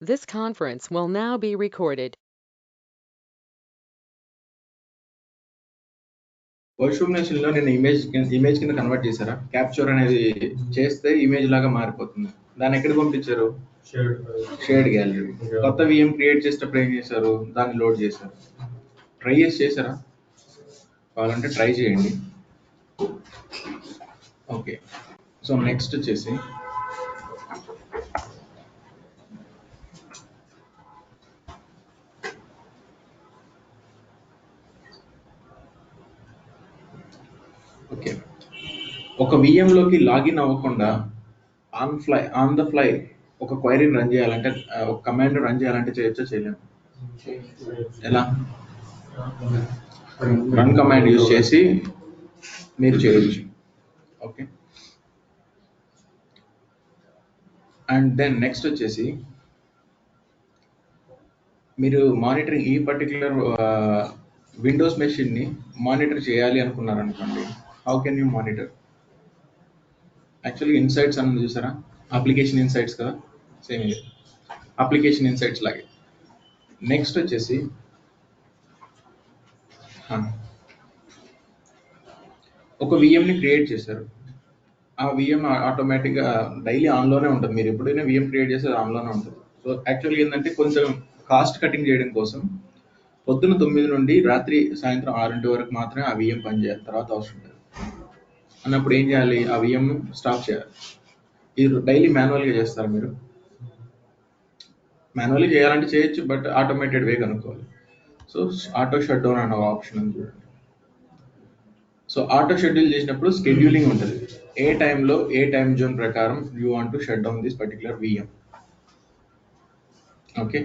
This conference will now be recorded. Virtual machine లో నేను image కింద కన్వర్ట్ చేశారా? క్యాప్చర్ అనేది చేస్తే ఇమేజ్ లాగా మారిపోతుంది. దాన్ని ఎక్కడ పంపించారు? Shared gallery. కొత్త విఎం క్రియేట్ చేసేటప్పుడు ఏం చేశారు? దాన్ని లోడ్ చేశారు. ట్రై చేశారా? కావాలంటే ట్రై చేయండి. ఓకే, సో నెక్స్ట్ వచ్చేసి ఓకే, ఒక విఎంలోకి లాగిన్ అవ్వకుండా ఆన్ ద ఫ్లై ఒక క్వైరీని రన్ చేయాలంటే, ఒక కమాండ్ రన్ చేయాలంటే చేయొచ్చా? చేయలేము. ఎలా? రన్ కమాండ్ యూజ్ చేసి మీరు చేయొచ్చు. ఓకే, అండ్ దెన్ నెక్స్ట్ వచ్చేసి మీరు మానిటరింగ్ ఈ పర్టికులర్ విండోస్ మెషిన్ని మానిటర్ చేయాలి అనుకున్నారనుకోండి. How can you monitor? యాక్చువల్గా ఇన్సైట్స్ అన్నది చూసారా? అప్లికేషన్ ఇన్సైట్స్ కదా, సేమ్ ఇది అప్లికేషన్ ఇన్సైట్స్ లాగే. నెక్స్ట్ వచ్చేసి ఒక విఎంని క్రియేట్ చేశారు. ఆ విఎం ఆటోమేటిక్గా డైలీ ఆన్లోనే ఉంటుంది. మీరు ఎప్పుడైనా విఎం క్రియేట్ చేస్తే ఆన్లోనే ఉంటుంది. సో యాక్చువల్గా ఏంటంటే కొంచెం కాస్ట్ కటింగ్ చేయడం కోసం పొద్దున్న 9 నుండి రాత్రి సాయంత్రం 6 వరకు మాత్రమే ఆ విఎం పనిచేయాలి, తర్వాత అవసరం లేదు అన్నప్పుడు ఏం చేయాలి? ఆ విఎం స్టాప్ చేయాలి. ఇది డైలీ మాన్యువల్గా చేస్తారు. మీరు మాన్యువల్లీ చేయాలంటే చేయొచ్చు, బట్ ఆటోమేటెడ్ వే కనుక్కోవాలి. సో ఆటో షట్ డౌన్ అనే ఆప్షన్ ఉంది చూడండి. సో ఆటో షెడ్యూల్ చేసినప్పుడు స్కెడ్యూలింగ్ ఉంటుంది. ఏ టైంలో ఏ టైం జోన్ ప్రకారం you want to shut down this particular VM. Okay,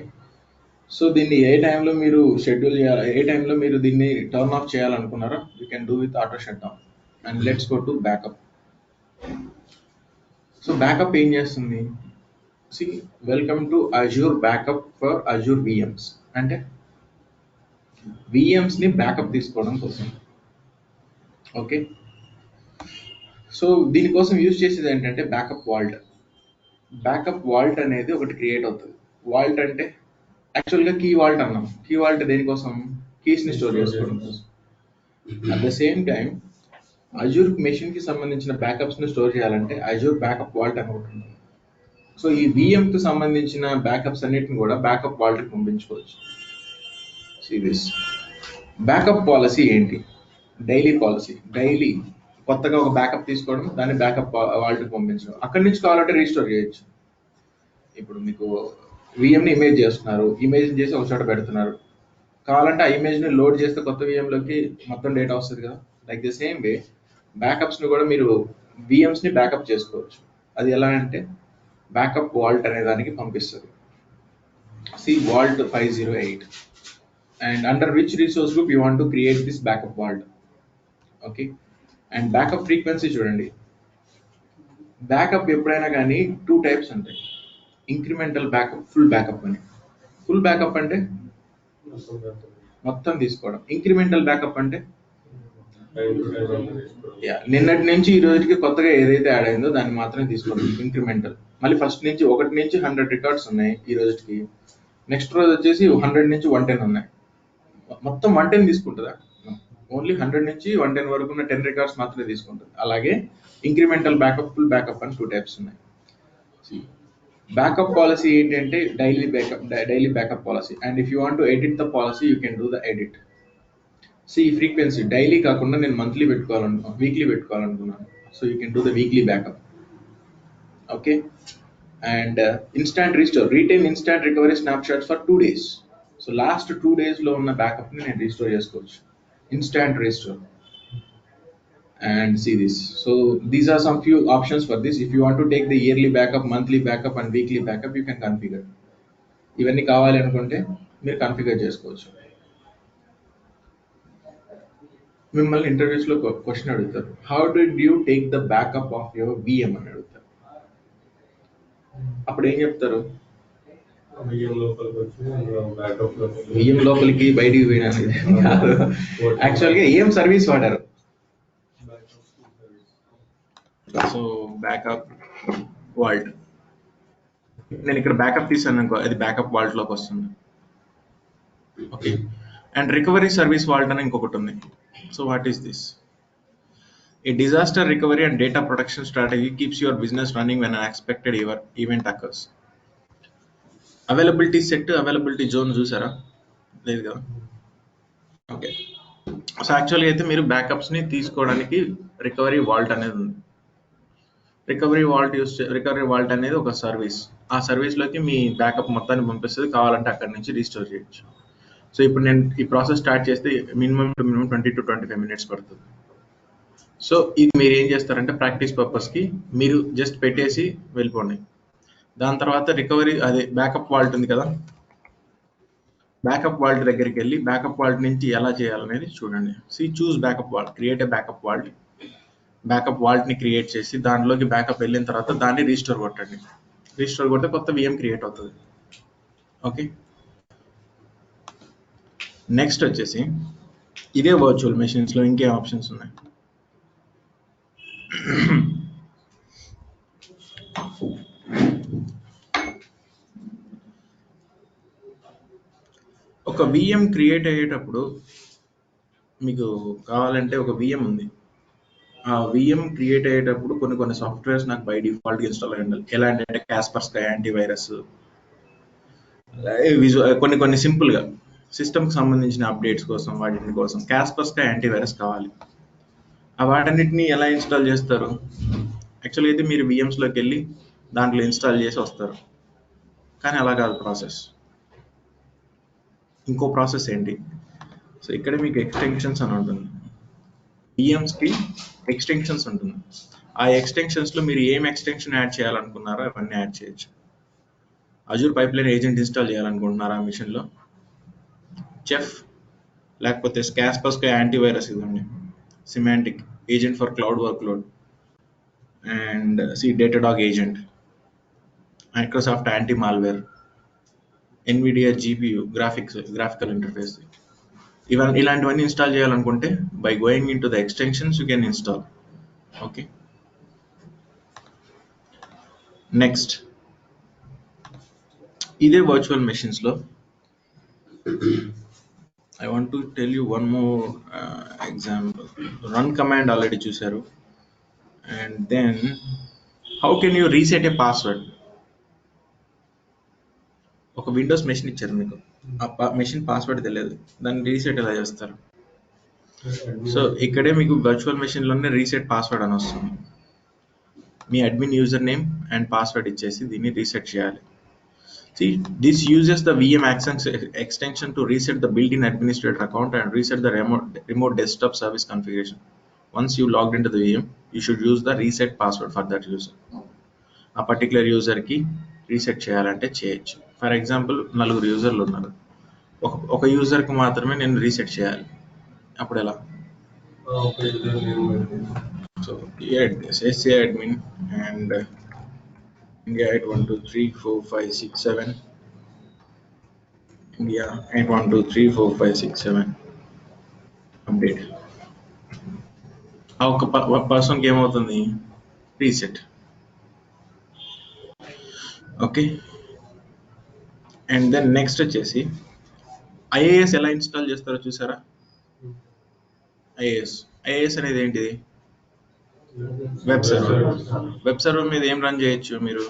so దీన్ని ఏ టైంలో మీరు షెడ్యూల్ చేయాలి, ఏ టైంలో మీరు దీన్ని టర్న్ ఆఫ్ చేయాలనుకున్నారో you can do with auto shut down. And let's go to backup. So backup ఏం చేస్తుంది? See, welcome to Azure backup for Azure VMs. అంటే విఎమ్స్ని బ్యాకప్ తీసుకోవడం కోసం. ఓకే, సో దీనికోసం యూజ్ చేసేది ఏంటంటే బ్యాకప్ వాల్ట్. బ్యాకప్ వాల్ట్ అనేది ఒకటి క్రియేట్ అవుతుంది. వాల్ట్ అంటే యాక్చువల్గా కీ వాల్ట్ అన్నాం. కీ వాల్ట్ దేనికోసం? కీస్ని స్టోర్ చేసుకోవడం కోసం. At the same time Azure మెషిన్కి సంబంధించిన బ్యాకప్స్ని స్టోర్ చేయాలంటే అజూర్ బ్యాకప్ వాల్ట్ అని ఒకటి ఉంటుంది. సో ఈ విఎంకి సంబంధించిన బ్యాకప్స్ అన్నిటిని కూడా బ్యాకప్ వాల్ట్కి పంపించుకోవచ్చు. సిరీస్ బ్యాకప్ పాలసీ ఏంటి? Daily policy. డైలీ కొత్తగా ఒక బ్యాకప్ తీసుకోవడం, దాన్ని బ్యాకప్ వాల్ట్కి పంపించడం. అక్కడి నుంచి కావాలంటే రీస్టోర్ చేయొచ్చు. ఇప్పుడు మీకు విఎంని ఇమేజ్ చేస్తున్నారు, ఇమేజ్ చేసి ఒక చోట పెడుతున్నారు. కావాలంటే ఆ ఇమేజ్ని లోడ్ చేస్తే కొత్త విఎంలోకి మొత్తం డేటా వస్తుంది కదా. లైక్ ది సేమ్ వే బ్యాకప్స్ని కూడా మీరు విఎమ్స్ని బ్యాకప్ చేసుకోవచ్చు. అది ఎలా అంటే బ్యాకప్ వాల్ట్ అనే దానికి పంపిస్తుంది. సి vault 508 and under which resource group you want to create this backup vault. Okay, and backup frequency చూడండి. బ్యాకప్ ఎప్పుడైనా కానీ 2 టైప్స్ ఉంటాయి. ఇంక్రిమెంటల్ బ్యాకప్, ఫుల్ బ్యాకప్ అని. ఫుల్ బ్యాకప్ అంటే మొత్తం తీసుకోవడం. ఇంక్రిమెంటల్ బ్యాకప్ అంటే నిన్నటి నుంచి ఈ రోజుకి కొత్తగా ఏదైతే యాడ్ అయిందో దాన్ని మాత్రమే తీసుకోవడం ఇంక్రిమెంటల్. మళ్ళీ ఫస్ట్ నుంచి 1 నుంచి 100 రికార్డ్స్ ఉన్నాయి ఈ రోజుకి, నెక్స్ట్ రోజు వచ్చేసి 100 నుంచి 110 ఉన్నాయి. మొత్తం 110 తీసుకుంటుందా? ఓన్లీ 100 నుంచి 110 వరకు ఉన్న 10 రికార్డ్స్ మాత్రమే తీసుకుంటుంది. అలాగే ఇంక్రిమెంటల్ బ్యాకప్, ఫుల్ బ్యాకప్ అని 2 టైప్స్ ఉన్నాయి. బ్యాకప్ పాలసీ ఏంటంటే daily backup policy. And if you want to edit the policy you can do the edit. See frequency daily కాకుండా నేను మంత్లీ పెట్టుకోవాలనుకున్నాను, వీక్లీ పెట్టుకోవాలనుకున్నాను. So you can do the weekly backup. Okay, and instant restore, retain instant recovery snapshots for 2 days. So last 2 daysలో ఉన్న బ్యాకప్ని నేను restore చేసుకోవచ్చు. Instant restore. And see this. So these are some few options for this. If you want to take the yearly backup, monthly backup and weekly backup, you can configure. ఇవన్నీ కావాలి అనుకుంటే మీరు configure చేసుకోవచ్చు. మిమ్మల్ని ఇంటర్వ్యూస్లో question అడుగుతారు, how did you take the backup of your VM అని అడుగుతారు. అప్పుడు ఏం చెప్తారు? విఎం లోపలికి బయటికి పోయినా కాదు, యాక్చువల్గా ఏం సర్వీస్ వాడారు. So backup vault. నేను ఇక్కడ బ్యాకప్ తీసాను అనుకో, అది బ్యాకప్ వాల్ట్ లోకి వస్తుంది. Okay, and recovery service vault అని ఇంకొకటి ఉంది. So what is this? A disaster recovery and data protection strategy keeps your business running when an unexpected event occurs. Availability set, availability zone చూసారా? లేదు కదా. Okay, so యాక్చువల్గా అయితే మీరు బ్యాకప్స్ని తీసుకోవడానికి రికవరీ వాల్ట్ అనేది ఉంది. రికవరీ వాల్ట్ అనేది ఒక సర్వీస్. ఆ సర్వీస్లోకి మీ బ్యాకప్ మొత్తాన్ని పంపిస్తుంది, కావాలంటే అక్కడి నుంచి రీస్టోర్ చేయొచ్చు. సో ఇప్పుడు నేను ఈ ప్రాసెస్ స్టార్ట్ చేస్తే మినిమం 20 to 25 minutes పడుతుంది. సో ఇది మీరు ఏం చేస్తారంటే ప్రాక్టీస్ పర్పస్కి మీరు జస్ట్ పెట్టేసి వెళ్ళిపోండి. దాని తర్వాత రికవరీ అదే బ్యాకప్ వాల్ట్ ఉంది కదా, బ్యాకప్ వాల్ట్ దగ్గరికి వెళ్ళి బ్యాకప్ వాల్ట్ నుంచి ఎలా చేయాలనేది చూడండి. Choose backup vault, create a backup vault. Backup వాల్ట్ని క్రియేట్ చేసి దాంట్లోకి బ్యాకప్ వెళ్ళిన తర్వాత దాన్ని రీస్టోర్ కొట్టండి. రీస్టోర్ కొడితే కొత్త విఎం క్రియేట్ అవుతుంది. ఓకే, నెక్స్ట్ వచ్చేసి ఇదే వర్చువల్ మెషిన్స్లో ఇంకేం ఆప్షన్స్ ఉన్నాయి? ఒక విఎం క్రియేట్ అయ్యేటప్పుడు మీకు కావాలంటే ఒక విఎం ఉంది. ఆ విఎం క్రియేట్ అయ్యేటప్పుడు కొన్ని సాఫ్ట్వేర్స్ నాకు బై డిఫాల్ట్ ఇన్స్టాల్ అయ్యి ఉండాలి. ఎలా అంటే కాస్పర్స్కై యాంటీవైరస్, కొన్ని సింపుల్గా సిస్టమ్కి సంబంధించిన అప్డేట్స్ కోసం వాటి కోసం కాస్పర్స్కై యాంటీవైరస్ కావాలి. ఆ వాటన్నిటిని ఎలా ఇన్స్టాల్ చేస్తారు? యాక్చువల్గా అయితే మీరు విఎమ్స్లోకి వెళ్ళి దాంట్లో ఇన్స్టాల్ చేసి వస్తారు, కానీ అలా కాదు ప్రాసెస్. ఇంకో ప్రాసెస్ ఏంటి? సో ఇక్కడ మీకు ఎక్స్టెన్షన్స్ అని ఉంటుంది. విఎమ్స్కి ఎక్స్టెన్షన్స్ ఉంటుంది. ఆ ఎక్స్టెన్షన్స్లో మీరు ఏం ఎక్స్టెన్షన్ యాడ్ చేయాలనుకున్నారో అవన్నీ యాడ్ చేయొచ్చు. అజూర్ పైప్లైన్ ఏజెంట్ ఇన్స్టాల్ చేయాలనుకుంటున్నారా ఆ మిషన్లో? చెఫ్, లేకపోతే కాస్పర్స్కై యాంటీవైరస్ ఇవ్వండి, Symantec agent for cloud workload, and Datadog agent, Microsoft anti malware, Nvidia GPU graphical interface, ఇలాంటివన్నీ ఇన్స్టాల్ చేయాలనుకుంటే by going in to the extensions you can install. Okay, next ఇదే virtual మెషిన్స్లో I want to tell you one more example. Run command already చూశారు. And then how can you reset a password? ఒక Windows machine ఇచ్చారు మీకు, ఆ machine password తెలియదు, దాన్ని reset ఎలా చేస్తారు? సో ఇక్కడే మీకు వర్చువల్ మెషిన్లోనే రీసెట్ పాస్వర్డ్ అని వస్తుంది. మీ admin user name and password ఇచ్చేసి దీన్ని రీసెట్ చేయాలి. This uses the VM extension to reset the built-in administrator account and reset the remote desktop service configuration. Once you logged into the VM, you should use the reset password for that user. ఆ particular యూజర్కి reset చేయాలంటే చేయొచ్చు. For example 4 యూజర్లు ఉన్నారు, ఒక యూజర్కి మాత్రమే నేను reset చేయాలి. అప్పుడు ఎలా? So SC admin and India 8123456 India 8123456 update. ఆ ఒక పర్సన్కి ఏమవుతుంది? Reset. Okay, and then next వచ్చేసి ఐఏఎస్ ఎలా ఇన్స్టాల్ చేస్తారో చూసారా? ఐఏఎస్ అనేది ఏంటిది? వెబ్ సర్వర్ మీద ఏం రన్ చేయొచ్చు మీరు?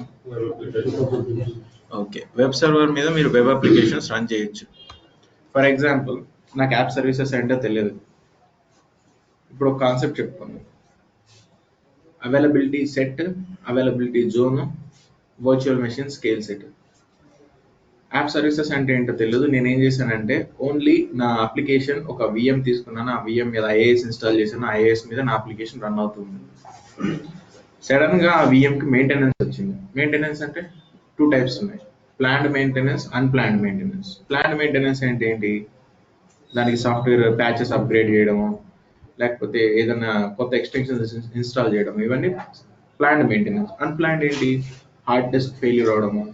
ఓకే, వెబ్ సర్వర్ మీద మీరు వెబ్ అప్లికేషన్స్ రన్ చేయొచ్చు. ఫర్ ఎగ్జాంపుల్ నాకు యాప్ సర్వీసెస్ అంటే తెలియదు. ఇప్పుడు ఒక కాన్సెప్ట్ చెప్పుకుందాం. Availability set, availability zone, virtual machine scale set. App services అంటే ఏంటో తెలియదు. నేను ఏం చేశానంటే ఓన్లీ నా అప్లికేషన్ ఒక విఎం తీసుకున్నాను, ఆ విఎం మీద ఐఏఎస్ ఇన్స్టాల్ చేశాను, ఐఏఎస్ మీద నా అప్లికేషన్ రన్ అవుతుంది. సడన్ గా ఆ విఎంకి మెయింటెనెన్స్ వచ్చింది. మెయింటెనెన్స్ అంటే 2 టైప్స్ ఉన్నాయి, planned maintenance, unplanned maintenance. Planned maintenance అంటే ఏంటి? దానికి సాఫ్ట్వేర్ ప్యాచెస్ అప్గ్రేడ్ చేయడము, లేకపోతే ఏదైనా కొత్త ఎక్స్టెన్షన్స్ ఇన్స్టాల్ చేయడం, ఇవన్నీ ప్లాన్డ్ మెయింటెనెన్స్. అన్ప్లాన్డ్ ఏంటి? హార్డ్ డిస్క్ ఫెయిల్యూర్ అవడము,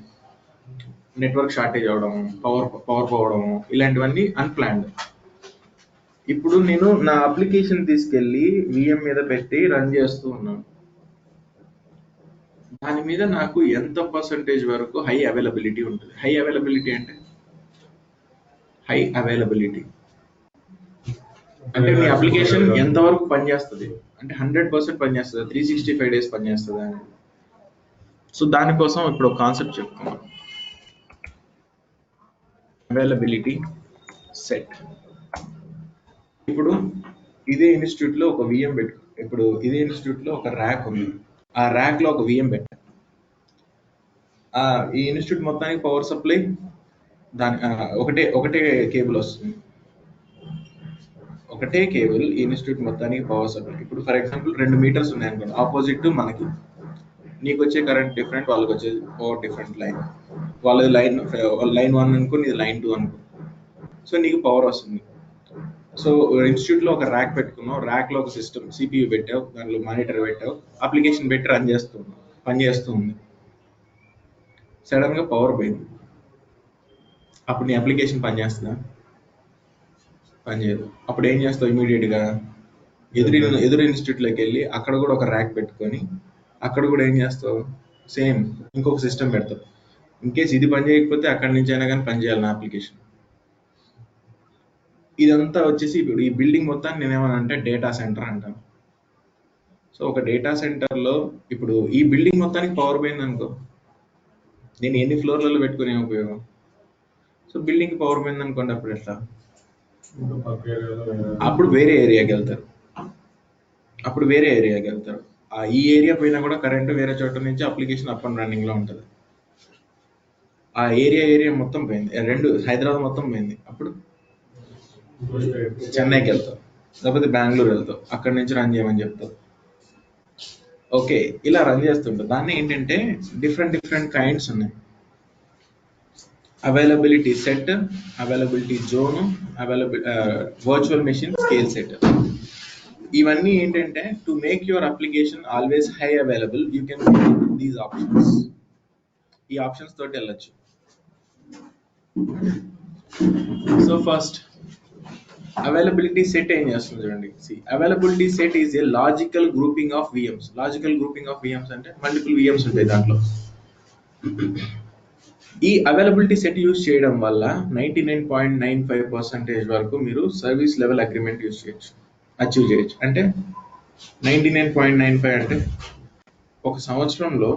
నెట్వర్క్ షార్టేజ్ అవడము, పవర్ పోవడము, ఇలాంటివన్నీ అన్ప్లాన్డ్. ఇప్పుడు నేను నా అప్లికేషన్ తీసుకెళ్ళి విఎం మీద పెట్టి రన్ చేస్తూ ఉన్నాను. దాని మీద నాకు ఎంత పర్సంటేజ్ వరకు హై అవైలబిలిటీ ఉంటుంది. హై అవైలబిలిటీ అంటే హై అవైలబిలిటీ అంటే మీ అప్లికేషన్ ఎంతవరకు పనిచేస్తుంది అంటే 100% పనిచేస్తుంది, 365 days పనిచేస్తుంది అని. సో దానికోసం ఇప్పుడు ఒక కాన్సెప్ట్ చెప్తున్నాం, అవైలబిలిటీ సెట్. ఇప్పుడు ఇదే ఇన్స్టిట్యూట్ లో ఒక విఎం పెట్టు, ఇప్పుడు ఇదే ఇన్స్టిట్యూట్ లో ఒక ర్యాక్ ఉంది, ఆ ర్యాక్ లో ఒక విఎం పెట్టాను. ఈ ఇన్స్టిట్యూట్ మొత్తానికి పవర్ సప్లై దాని ఒకటే కేబుల్ వస్తుంది, ఒకటే కేబుల్ ఈ ఇన్స్టిట్యూట్ మొత్తానికి పవర్ సప్లై. ఇప్పుడు ఫర్ ఎగ్జాంపుల్ 2 మీటర్స్ ఉన్నాయి అనుకోండి, ఆపోజిట్ మనకి, నీకు వచ్చే కరెంట్ డిఫరెంట్, వాళ్ళకి వచ్చే పవర్ డిఫరెంట్. వాళ్ళది లైన్ 1 అనుకో, నీది లైన్ 2 అనుకో. సో నీకు పవర్ వస్తుంది. సో ఇన్స్టిట్యూట్ లో ఒక ర్యాక్ పెట్టుకున్నావు, ర్యాక్ లో ఒక సిస్టమ్ సిపియు పెట్టావు, దాంట్లో మానిటర్ పెట్టావు, అప్లికేషన్ పెట్టి పని చేస్తుంది. సడన్ గా పవర్ పోయింది, అప్పుడు నీ అప్లికేషన్ పనిచేస్తుందా? పనిచేయదు. అప్పుడు ఏం చేస్తావు? ఇమీడియట్ గా ఎదురు ఇన్స్టిట్యూట్ లోకి వెళ్ళి అక్కడ కూడా ఒక ర్యాక్ పెట్టుకొని అక్కడ కూడా ఏం చేస్తావు? సేమ్ ఇంకొక సిస్టమ్ పెడతావు. ఇన్ కేస్ ఇది పని చేయకపోతే అక్కడి నుంచి అయినా కానీ పని చేయాలి నా అప్లికేషన్. ఇదంతా వచ్చేసి ఇప్పుడు ఈ బిల్డింగ్ మొత్తాన్ని నేనేమనంటే డేటా సెంటర్ అంటాను. సో ఒక డేటా సెంటర్ లో ఇప్పుడు ఈ బిల్డింగ్ మొత్తానికి పవర్ పోయింది అనుకో, నేను ఎన్ని ఫ్లోర్లలో పెట్టుకునే ఉపయోగం? సో బిల్డింగ్ పవర్ పోయింది అనుకోండి, అప్పుడు ఎట్లా? అప్పుడు వేరే ఏరియాకి వెళ్తారు, ఈ ఏరియా పోయినా కూడా కరెంట్ వేరే చోట నుంచి అప్లికేషన్ అప్ అండ్ రన్నింగ్ లో ఉంటుంది. ఆ ఏరియా మొత్తం పోయింది, హైదరాబాద్ మొత్తం పోయింది. అప్పుడు చెన్నైకి వెళ్తావు, లేకపోతే బెంగళూరు వెళ్తావు, అక్కడి నుంచి రన్ చేయమని చెప్తావు. ఓకే, ఇలా రన్ చేస్తుంటారు. దాన్ని ఏంటంటే డిఫరెంట్ కైండ్స్ ఉన్నాయి. Availability set, availability zone, virtual machine, scale set. ఇవన్నీ ఏంటంటే to make your application always high available, you can these options. ఈ ఆప్షన్స్ తోటి వెళ్ళచ్చు. సో ఫస్ట్ అవైలబిలిటీ సెట్ ఏం చేస్తుంది చూడండి. Availability set is a logical grouping of VMs. Logical grouping of VMs అంటే multiple VMs ఉంటాయి దాంట్లో. ఈ అవైలబిలిటీ సెట్ యూజ్ చేయడం వల్ల 99.95% వరకు మీరు సర్వీస్ లెవెల్ అగ్రిమెంట్ అచీవ్ చేయొచ్చు. అంటే 99.95 అంటే ఒక సంవత్సరంలో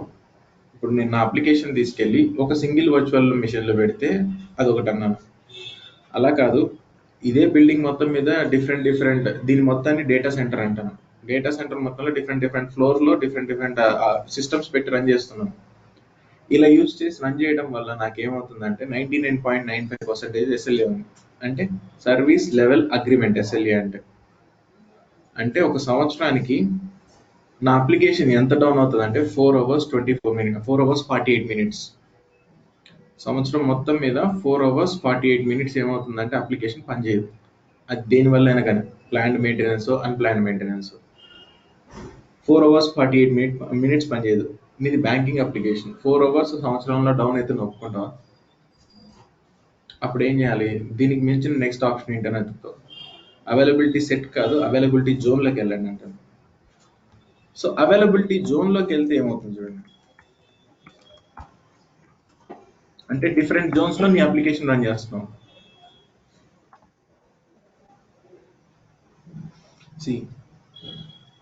ఇప్పుడు నేను నా అప్లికేషన్ తీసుకెళ్ళి ఒక సింగిల్ వర్చువల్ మెషిన్ లో పెడితే అదొకటి అన్నాను. అలా కాదు, ఇదే బిల్డింగ్ మొత్తం మీద డిఫరెంట్ దీని మొత్తాన్ని డేటా సెంటర్ అంటాను. డేటా సెంటర్ మొత్తంలో డిఫరెంట్ ఫ్లోర్ లో డిఫరెంట్ సిస్టమ్స్ పెట్టి రన్ చేస్తున్నాను. ఇలా యూజ్ చేసి రన్ చేయడం వల్ల నాకేమవుతుందంటే 99.95% ఎస్ఎల్ఏ ఉంది. అంటే సర్వీస్ లెవెల్ అగ్రిమెంట్ ఎస్ఎల్ఏ అంటే ఒక సంవత్సరానికి నా అప్లికేషన్ ఎంత డౌన్ అవుతుంది అంటే 4 hours 48 minutes. సంవత్సరం మొత్తం మీద 4 hours 48 minutes ఏమవుతుందంటే అప్లికేషన్ పనిచేయదు. అది దేనివల్ల అయినా కానీ, planned maintenance, unplanned maintenance. 4 hours 48 minutes పనిచేయదు. మీది బ్యాంకింగ్ అప్లికేషన్, 4 hours సంవత్సరంలో డౌన్ అయితే నొప్పుకుంటావా? అప్పుడు ఏం చేయాలి? దీనికి మించిన నెక్స్ట్ ఆప్షన్ ఏంటని అతుకుతావు. అవైలబిలిటీ సెట్ కాదు, అవైలబిలిటీ జోన్లోకి వెళ్ళండి అంటాను. సో అవైలబిలిటీ జోన్లోకి వెళ్తే ఏమవుతుంది చూడండి. అంటే డిఫరెంట్ జోన్స్ లో నీ అప్లికేషన్ రన్ చేస్తున్నావు.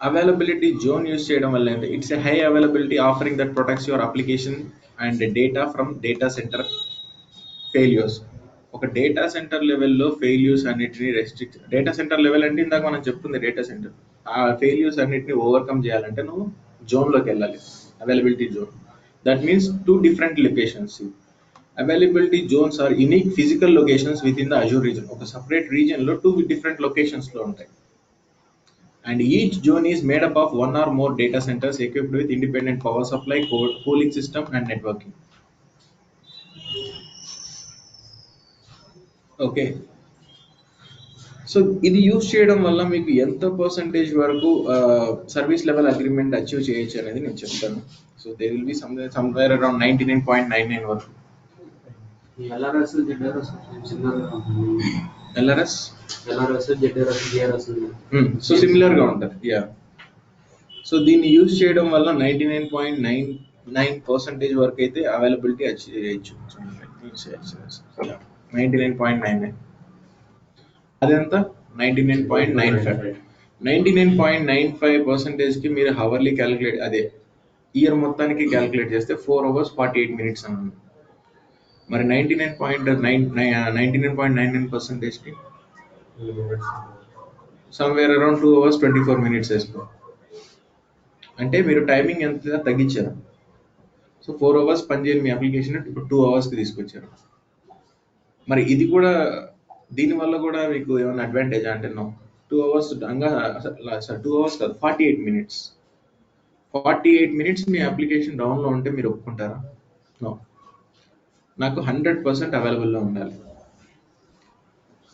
అవైలబిలిటీ జోన్ యూజ్ చేయడం వల్ల ఏంటి? It's a high availability offering that protects your application and data from data center failures. ఒక డేటా సెంటర్ లెవెల్లో ఫెయిల్యూర్స్ అన్నిటిని డేటా సెంటర్ లెవెల్ అంటే ఇందాక మనం చెప్తుంది డేటా సెంటర్. ఆ ఫెయిల్యూర్స్ అన్నిటిని ఓవర్కమ్ చేయాలంటే నువ్వు జోన్లోకి వెళ్ళాలి, availability zone. That means 2 different locations. Availability zones are unique physical locations within the Azure region. ఒక separate region లో 2 different locations లో ఉంటాయి. And each zone is made up of 1 or more data centers equipped with independent power supply, cooling system and networking. Okay, so ఇది use చేయడం వల్ల మీకు ఎంత percentage వరకు సర్వీస్ లెవెల్ అగ్రిమెంట్ అచీవ్ చేయొచ్చు అనేది నేను చెప్తాను. So they will be somewhere around 99.99 వరకు. సో సిమిలర్ గా ఉంటుంది. యా, సో దీన్ని యూజ్ చేయడం వల్ల 99.9 9% వరకు అయితే అవైలబిలిటీ అచీవ్ చేయొచ్చు. 99.99. అదంతా 99.95. 99.95%కి మీరు హవర్లీ క్యాలిక్యులేట్ అదే ఇయర్ మొత్తానికి క్యాలిక్యులేట్ చేస్తే 4 hours 48 minutes అన్నాను. మరి 99.99%కి సమ్వేర్ అరౌండ్ 2 hours 24 minutes వేసుకో. అంటే మీరు టైమింగ్ ఎంత తగ్గించారు. సో 4 hours పనిచేయని మీ అప్లికేషన్ ఇప్పుడు 2 hours తీసుకొచ్చారు. మరి ఇది కూడా దీనివల్ల కూడా మీకు ఏమైనా అడ్వాంటేజ్ అంటే 2 hours 2 hours కాదు 48 minutes. 48 minutes మీ అప్లికేషన్ డౌన్లో ఉంటే మీరు ఒప్పుకుంటారా? నో. నాకు 100% అవైలబుల్లో ఉండాలి.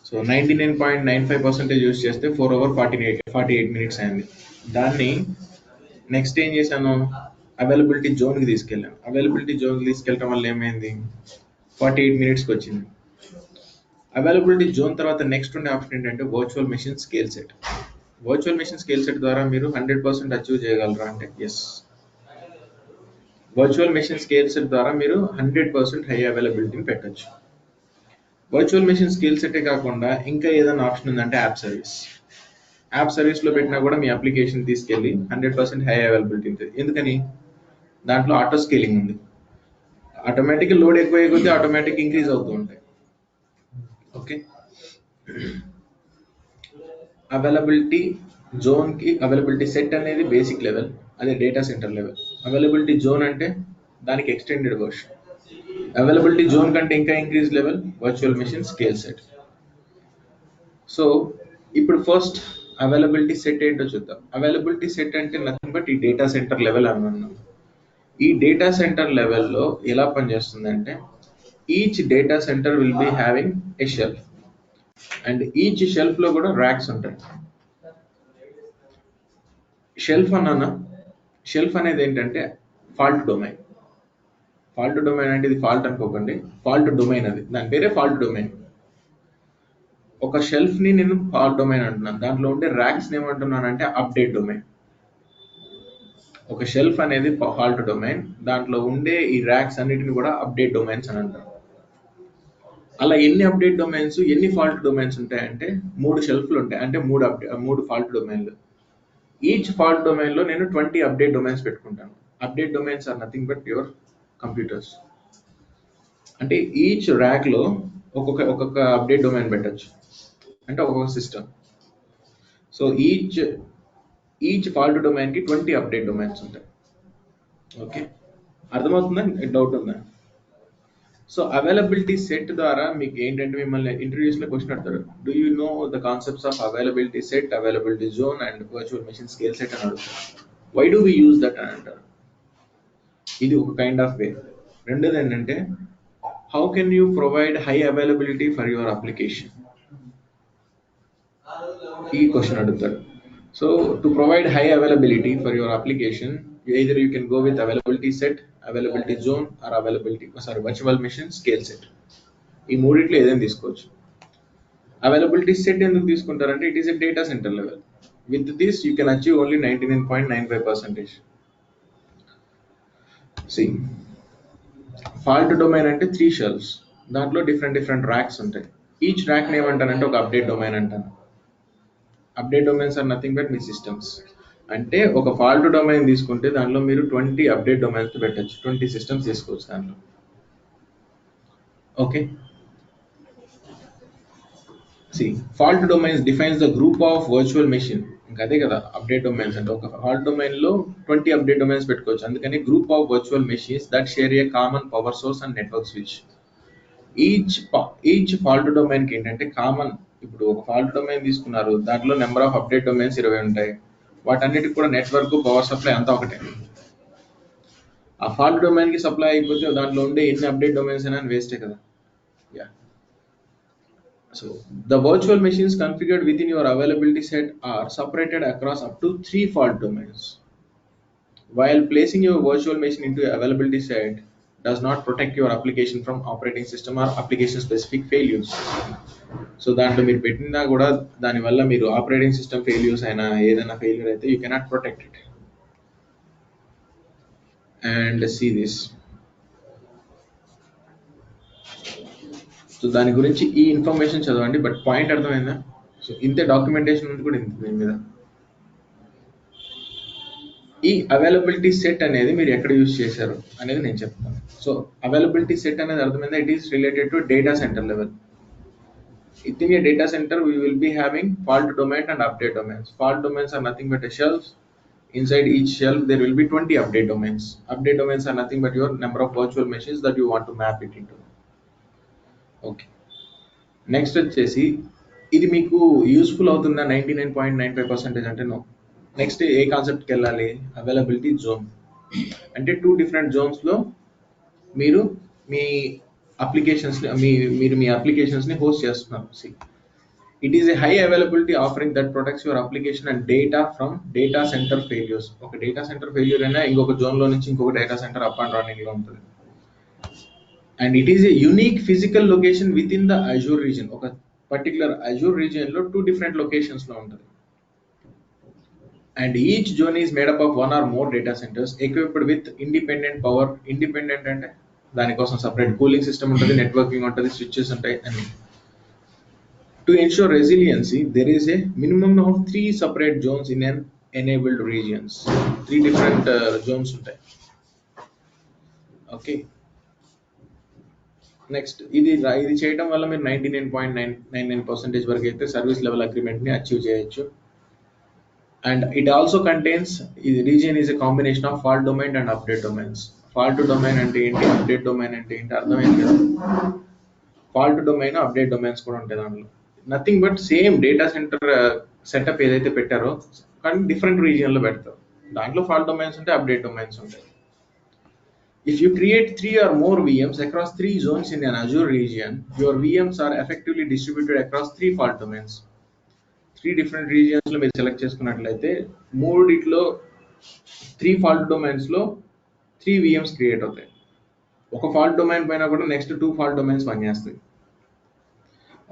సో 99.95% యూజ్ చేస్తే 4 hours 48 minutes అయింది. దాన్ని నెక్స్ట్ ఏం చేశాను, అవైలబిలిటీ జోన్కి తీసుకెళ్ళాను. అవైలబిలిటీ జోన్కి తీసుకెళ్ళడం వల్ల ఏమైంది, 48 minutesకి వచ్చింది. అవైలబిలిటీ జోన్ తర్వాత నెక్స్ట్ ఉండే ఆప్షన్ ఏంటంటే virtual machine scale set. Virtual machine scale set ద్వారా మీరు 100% అచీవ్ చేయగలరా అంటే yes. Virtual machine scale set ద్వారా మీరు 100% హై అవైలబిలిటీని పెట్టచ్చు. వర్చువల్ మెషిన్ స్కేల్ సెటే కాకుండా ఇంకా ఏదైనా ఆప్షన్ ఉందంటే యాప్ సర్వీస్. యాప్ సర్వీస్లో పెట్టినా కూడా మీ అప్లికేషన్ తీసుకెళ్ళి 100% హై అవైలబిలిటీ ఉంటుంది. ఎందుకని, దాంట్లో ఆటో స్కేలింగ్ ఉంది. ఆటోమేటిక్గా లోడ్ ఎక్కువ కొద్దీ ఆటోమేటిక్ ఇంక్రీజ్ అవుతూ ఉంటాయి. ఓకే, అవైలబిలిటీ జోన్కి అవైలబిలిటీ సెట్ అనేది బేసిక్ లెవెల్, అదే data center level. Availability zone అంటే దానికి ఎక్స్టెండెడ్ వర్షన్. అవైలబిలిటీ జోన్ కంటే ఇంకా increase level virtual machine scale set. So ఇప్పుడు ఫస్ట్ అవైలబిలిటీ సెట్ ఏంటో చూద్దాం. అవైలబిలిటీ సెట్ అంటే నథింగ్ బట్ ఈ డేటా సెంటర్ లెవెల్ అన్నాను. ఈ డేటా సెంటర్ లెవెల్లో ఎలా పనిచేస్తుందంటే each data center will be having a shelf and each shelf లో కూడా ర్యాక్స్ ఉంటాయి. షెల్ఫ్ అన్నానా, షెల్ఫ్ అనేది ఏంటంటే ఫాల్ట్ డొమైన్. ఫాల్ట్ డొమైన్ అంటే ఇది ఫాల్ట్ అనుకోకండి, ఫాల్ట్ డొమైన్, అది దాని పేరే ఫాల్ట్ డొమైన్. ఒక షెల్ఫ్ ని నేను ఫాల్ట్ డొమైన్ అంటున్నాను, దాంట్లో ఉండే ర్యాక్స్ ఏమంటున్నానంటే అప్డేట్ డొమైన్. ఒక షెల్ఫ్ అనేది ఫాల్ట్ డొమైన్, దాంట్లో ఉండే ఈ ర్యాక్స్ అన్నిటిని కూడా అప్డేట్ డొమైన్స్ అని అంటారు. అలా ఎన్ని అప్డేట్ డొమైన్స్, ఎన్ని ఫాల్ట్ డొమైన్స్ ఉంటాయంటే 3 షెల్ఫ్లు ఉంటాయి, అంటే 3 ఫాల్ట్ డొమైన్లు. ఈచ్ ఫాల్ట్ డొమైన్ లో నేను 20 అప్డేట్ డొమైన్స్ పెట్టుకుంటాను. Update domains are nothing but your computers. అంటే ఈచ్ ర్యాక్ లో ఒక్కొక్క అప్డేట్ డొమైన్ పెట్టచ్చు, అంటే ఒక్కొక్క system. So each fault domain కి 20 అప్డేట్ డొమైన్స్ ఉంటాయి. ఓకే, అర్థమవుతుందా, డౌట్ ఉందా? సో అవైలబిలిటీ సెట్ ద్వారా మీకు ఏంటంటే మిమ్మల్ని ఇంటర్వ్యూస్ లో క్వశ్చన్ అడతారు, do you know the concepts of availability set, availability zone and virtual machine scale set అని అడుగుతారు. Why do we use that అని అంటారు. ఇది ఒక కైండ్ ఆఫ్ వే. రెండోది ఏంటంటే how can you provide high availability for your application, ఈ question అడుగుతారు. So to provide high availability for your application, either you can go with availability set, availability zone or virtual machine scale set. ఈ మూడిట్లో ఏదైనా తీసుకోవచ్చు. Availability set ఎందుకు తీసుకుంటారంటే it is a data center level. With this you can achieve only 99.95%. See fault domain అంటే 3 shelves, దాంట్లో different racks ఉంటాయి. Each rack ఏమంటానంటే ఒక అప్డేట్ డొమైన్ అంటాను. Update domains are nothing but మీ సిస్టమ్స్. అంటే ఒక ఫాల్ట్ డొమైన్ తీసుకుంటే దానిలో మీరు 20 అప్డేట్ డొమైన్స్ పెట్టచ్చు, 20 సిస్టమ్స్ తీసుకోవచ్చు దాంట్లో. Okay, see fault domains defines the group of virtual machine. ఇంకా అదే కదా అప్డేట్ డొమైన్స్ అంటే. ఒక ఫాల్ట్ డొమైన్ లో 20 అప్డేట్ డొమైన్స్ పెట్టుకోవచ్చు, అందుకని group of virtual machines that share a common power source and network switch. Each fault domain కి ఏంటంటే కామన్, ఇప్పుడు ఒక ఫాల్ట్ డొమైన్ తీసుకున్నారు, దాంట్లో నెంబర్ ఆఫ్ అప్డేట్ డొమైన్స్ 20 ఉంటాయి. వాటన్నిటికి కూడా నెట్వర్క్, పవర్ సప్లై అంతా ఒకటే. ఆ ఫాల్ట్ డొమైన్ కి సప్లై అయిపోతే దాంట్లో ఉండే ఎన్ని అప్డేట్ డొమైన్స్ అయినా వేస్టే కదా. Yeah, so the virtual machines configured with in your availability set are separated across up to 3 fault domains. While placing your virtual machine into availability set does not protect your application from operating system or application specific failures. So దాంట్లో మీరు పెట్టినా కూడా దానివల్ల మీరు operating system failures అయినా ఏదైనా failure అయితే you cannot protect it. and see this. So దాని గురించి ఈ ఇన్ఫర్మేషన్ చదవండి, బట్ పాయింట్ అర్థమైందా? సో ఇంతే డాక్యుమెంటేషన్ ఉంది కూడా ఇంత దీని మీద. ఈ అవైలబిలిటీ సెట్ అనేది మీరు ఎక్కడ యూజ్ చేశారు అనేది నేను చెప్తాను. సో అవైలబిలిటీ సెట్ అనేది అర్థమైందా? It is related to data center level. Within a data center, we will be having fault domain and update domains. Fault domains are nothing but a shelf. Inside each shelf, there will be 20 update domains. Update domains are nothing but your number of virtual machines that you want to map it into. Okay. Next వచ్చేసి ఇది మీకు useful అవుతుందా 99.95% అంటే no. Next ఏ కాన్సెప్ట్కి వెళ్ళాలి? Availability zone. అంటే 2 different జోన్స్లో మీరు మీ అప్లికేషన్స్ని మీరు మీ అప్లికేషన్స్ని host చేస్తున్నారు. See it is a high availability offering that protects your application and data from data center failures. ఒక డేటా సెంటర్ ఫెయిల్యూర్ అయినా ఇంకొక జోన్లో నుంచి ఇంకొక డేటా సెంటర్ అప్ అండ్ రన్నింగ్లో ఉంటుంది. And it is a unique physical location with in the Azure region. ఒక particular Azure రీజియన్లో 2 different లొకేషన్స్లో ఉంటుంది. And each zone is made up of 1 or more data centers equipped with independent power. Independent అంటే దానికోసం separate cooling system ఉంటుంది, networking ఉంటుంది, switches ఉంటాయి అన్ని. To ensure resiliency there is a minimum of 3 separate zones in an enabled regions. 3 different zones ఉంటాయి. Okay, next ఇది చేయడం వల్ల మీరు 99.99% వరకు అయితే సర్వీస్ లెవెల్ అగ్రిమెంట్ని అచీవ్ చేయొచ్చు. And it also contains, the region is a combination of fault domain and update domains. Fault domain అంటే ఏంటి, update domain అంటే ఏంటి అర్థమైంది కదా? ఫాల్ట్ డొమైన్, అప్డేట్ డొమైన్స్ కూడా ఉంటాయి దాంట్లో. Nothing but same data centre setup ఏదైతే పెట్టారో కానీ డిఫరెంట్ రీజియన్లో పెడతారు. దాంట్లో ఫాల్ట్ డొమైన్స్ ఉంటాయి, అప్డేట్ డొమైన్స్ ఉంటాయి. If you create 3 or more VMs across 3 zones in an Azure region, your VMs are effectively distributed across 3 fault domains. 3 different రీజియన్స్లో మీరు select చేసుకున్నట్లయితే 3 3 fault డొమైన్స్లో 3 VMs create అవుతాయి. ఒక ఫాల్ట్ డొమైన్ పైన కూడా next 2 fault domains పనిచేస్తాయి.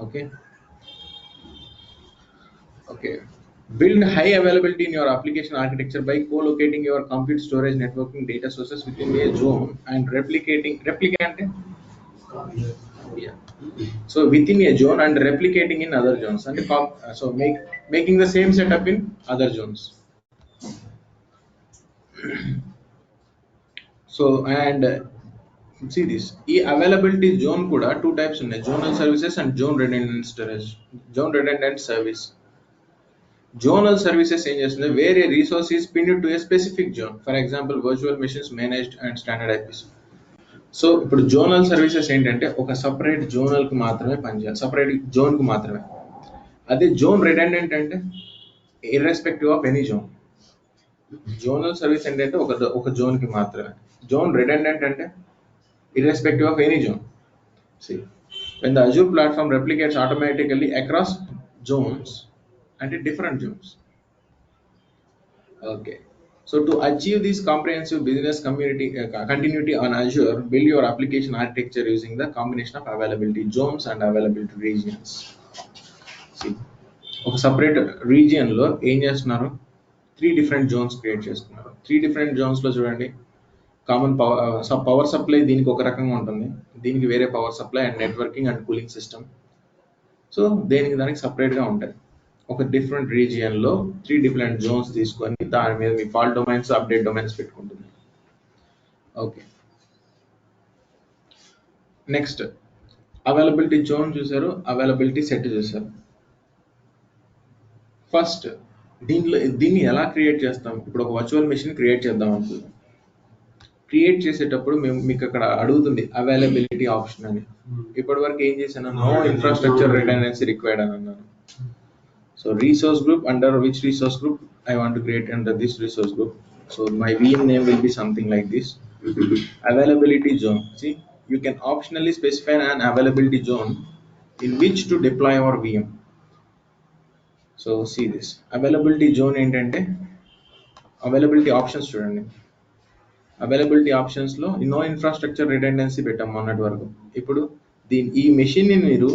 Okay okay build high availability in your application architecture by co-locating your compute, storage, networking, data sources within a zone and replicant yeah. So within a zone and replicating in other zones, and so making the same setup in other zones. So and see this, ఈ availability zone కూడా 2 types ఉన్నాయి, zonal services and zone redundant storage. Zone redundant service, zonal services ఏం చేస్తుంది, వేరే resource is pinned to A specific zone. For example virtual machines, managed and standard eyepiece. So ఇప్పుడు zonal services ఏంటంటే ఒక separate జోనల్కి మాత్రమే పనిచేయాలి, separate జోన్కి మాత్రమే. అదే జోన్ రెడెండెంట్ అంటే irrespective of any zone. Zonal service ఏంటంటే ఒక జోన్కి మాత్రమే. జోన్ రెడెండెంట్ అంటే irrespective of any zone. See, when the Azure platform replicates automatically across zones and different zones. Okay. So to achieve this comprehensive business continuity on Azure, build your application architecture using the combination of availability zones and availability regions. See, ఒక separate రీజియన్లో ఏం చేస్తున్నారు, 3 different Jones create చేస్తున్నారు. 3 different జోన్స్లో చూడండి, common power supply దీనికి ఒక రకంగా ఉంటుంది, దీనికి వేరే power supply and networking and cooling system. So దానికి సపరేట్గా ఉంటాయి. ఒక డిఫరెంట్ రీజియన్లో 3 డిఫరెంట్ జోన్స్ తీసుకొని దాని మీద మీ ఫాల్ట్ డొమైన్స్, అప్డేట్ డొమైన్స్ పెట్టుకుంటుంది. ఓకే, నెక్స్ట్ అవైలబిలిటీ జోన్ చూసారు, అవైలబిలిటీ సెట్ చూసారు. ఫస్ట్ దీన్ని ఎలా క్రియేట్ చేస్తాం, ఇప్పుడు ఒక వర్చువల్ మెషిన్ క్రియేట్ చేద్దాం అనుకుందాం. క్రియేట్ చేసేటప్పుడు మీకు అక్కడ అడుగుతుంది అవైలబిలిటీ ఆప్షన్ అని. ఇప్పటి వరకు ఏం చేశాను, నో ఇన్ఫ్రాస్ట్రక్చర్ రిడెండెన్సీ రిక్వైర్డ్ అని అన్నాను. So resource group, under which resource group I want to create under this resource group. So my VM name will be something like this. Availability zone. See, you can optionally specify an availability zone in which to deploy our VM. So see this availability zone ఏంటంటే availability options చూడండి. Availability ఆప్షన్స్లో no infrastructure redundancy పెట్టాం మొన్నటి వరకు. ఇప్పుడు ఈ మెషిన్ని మీరు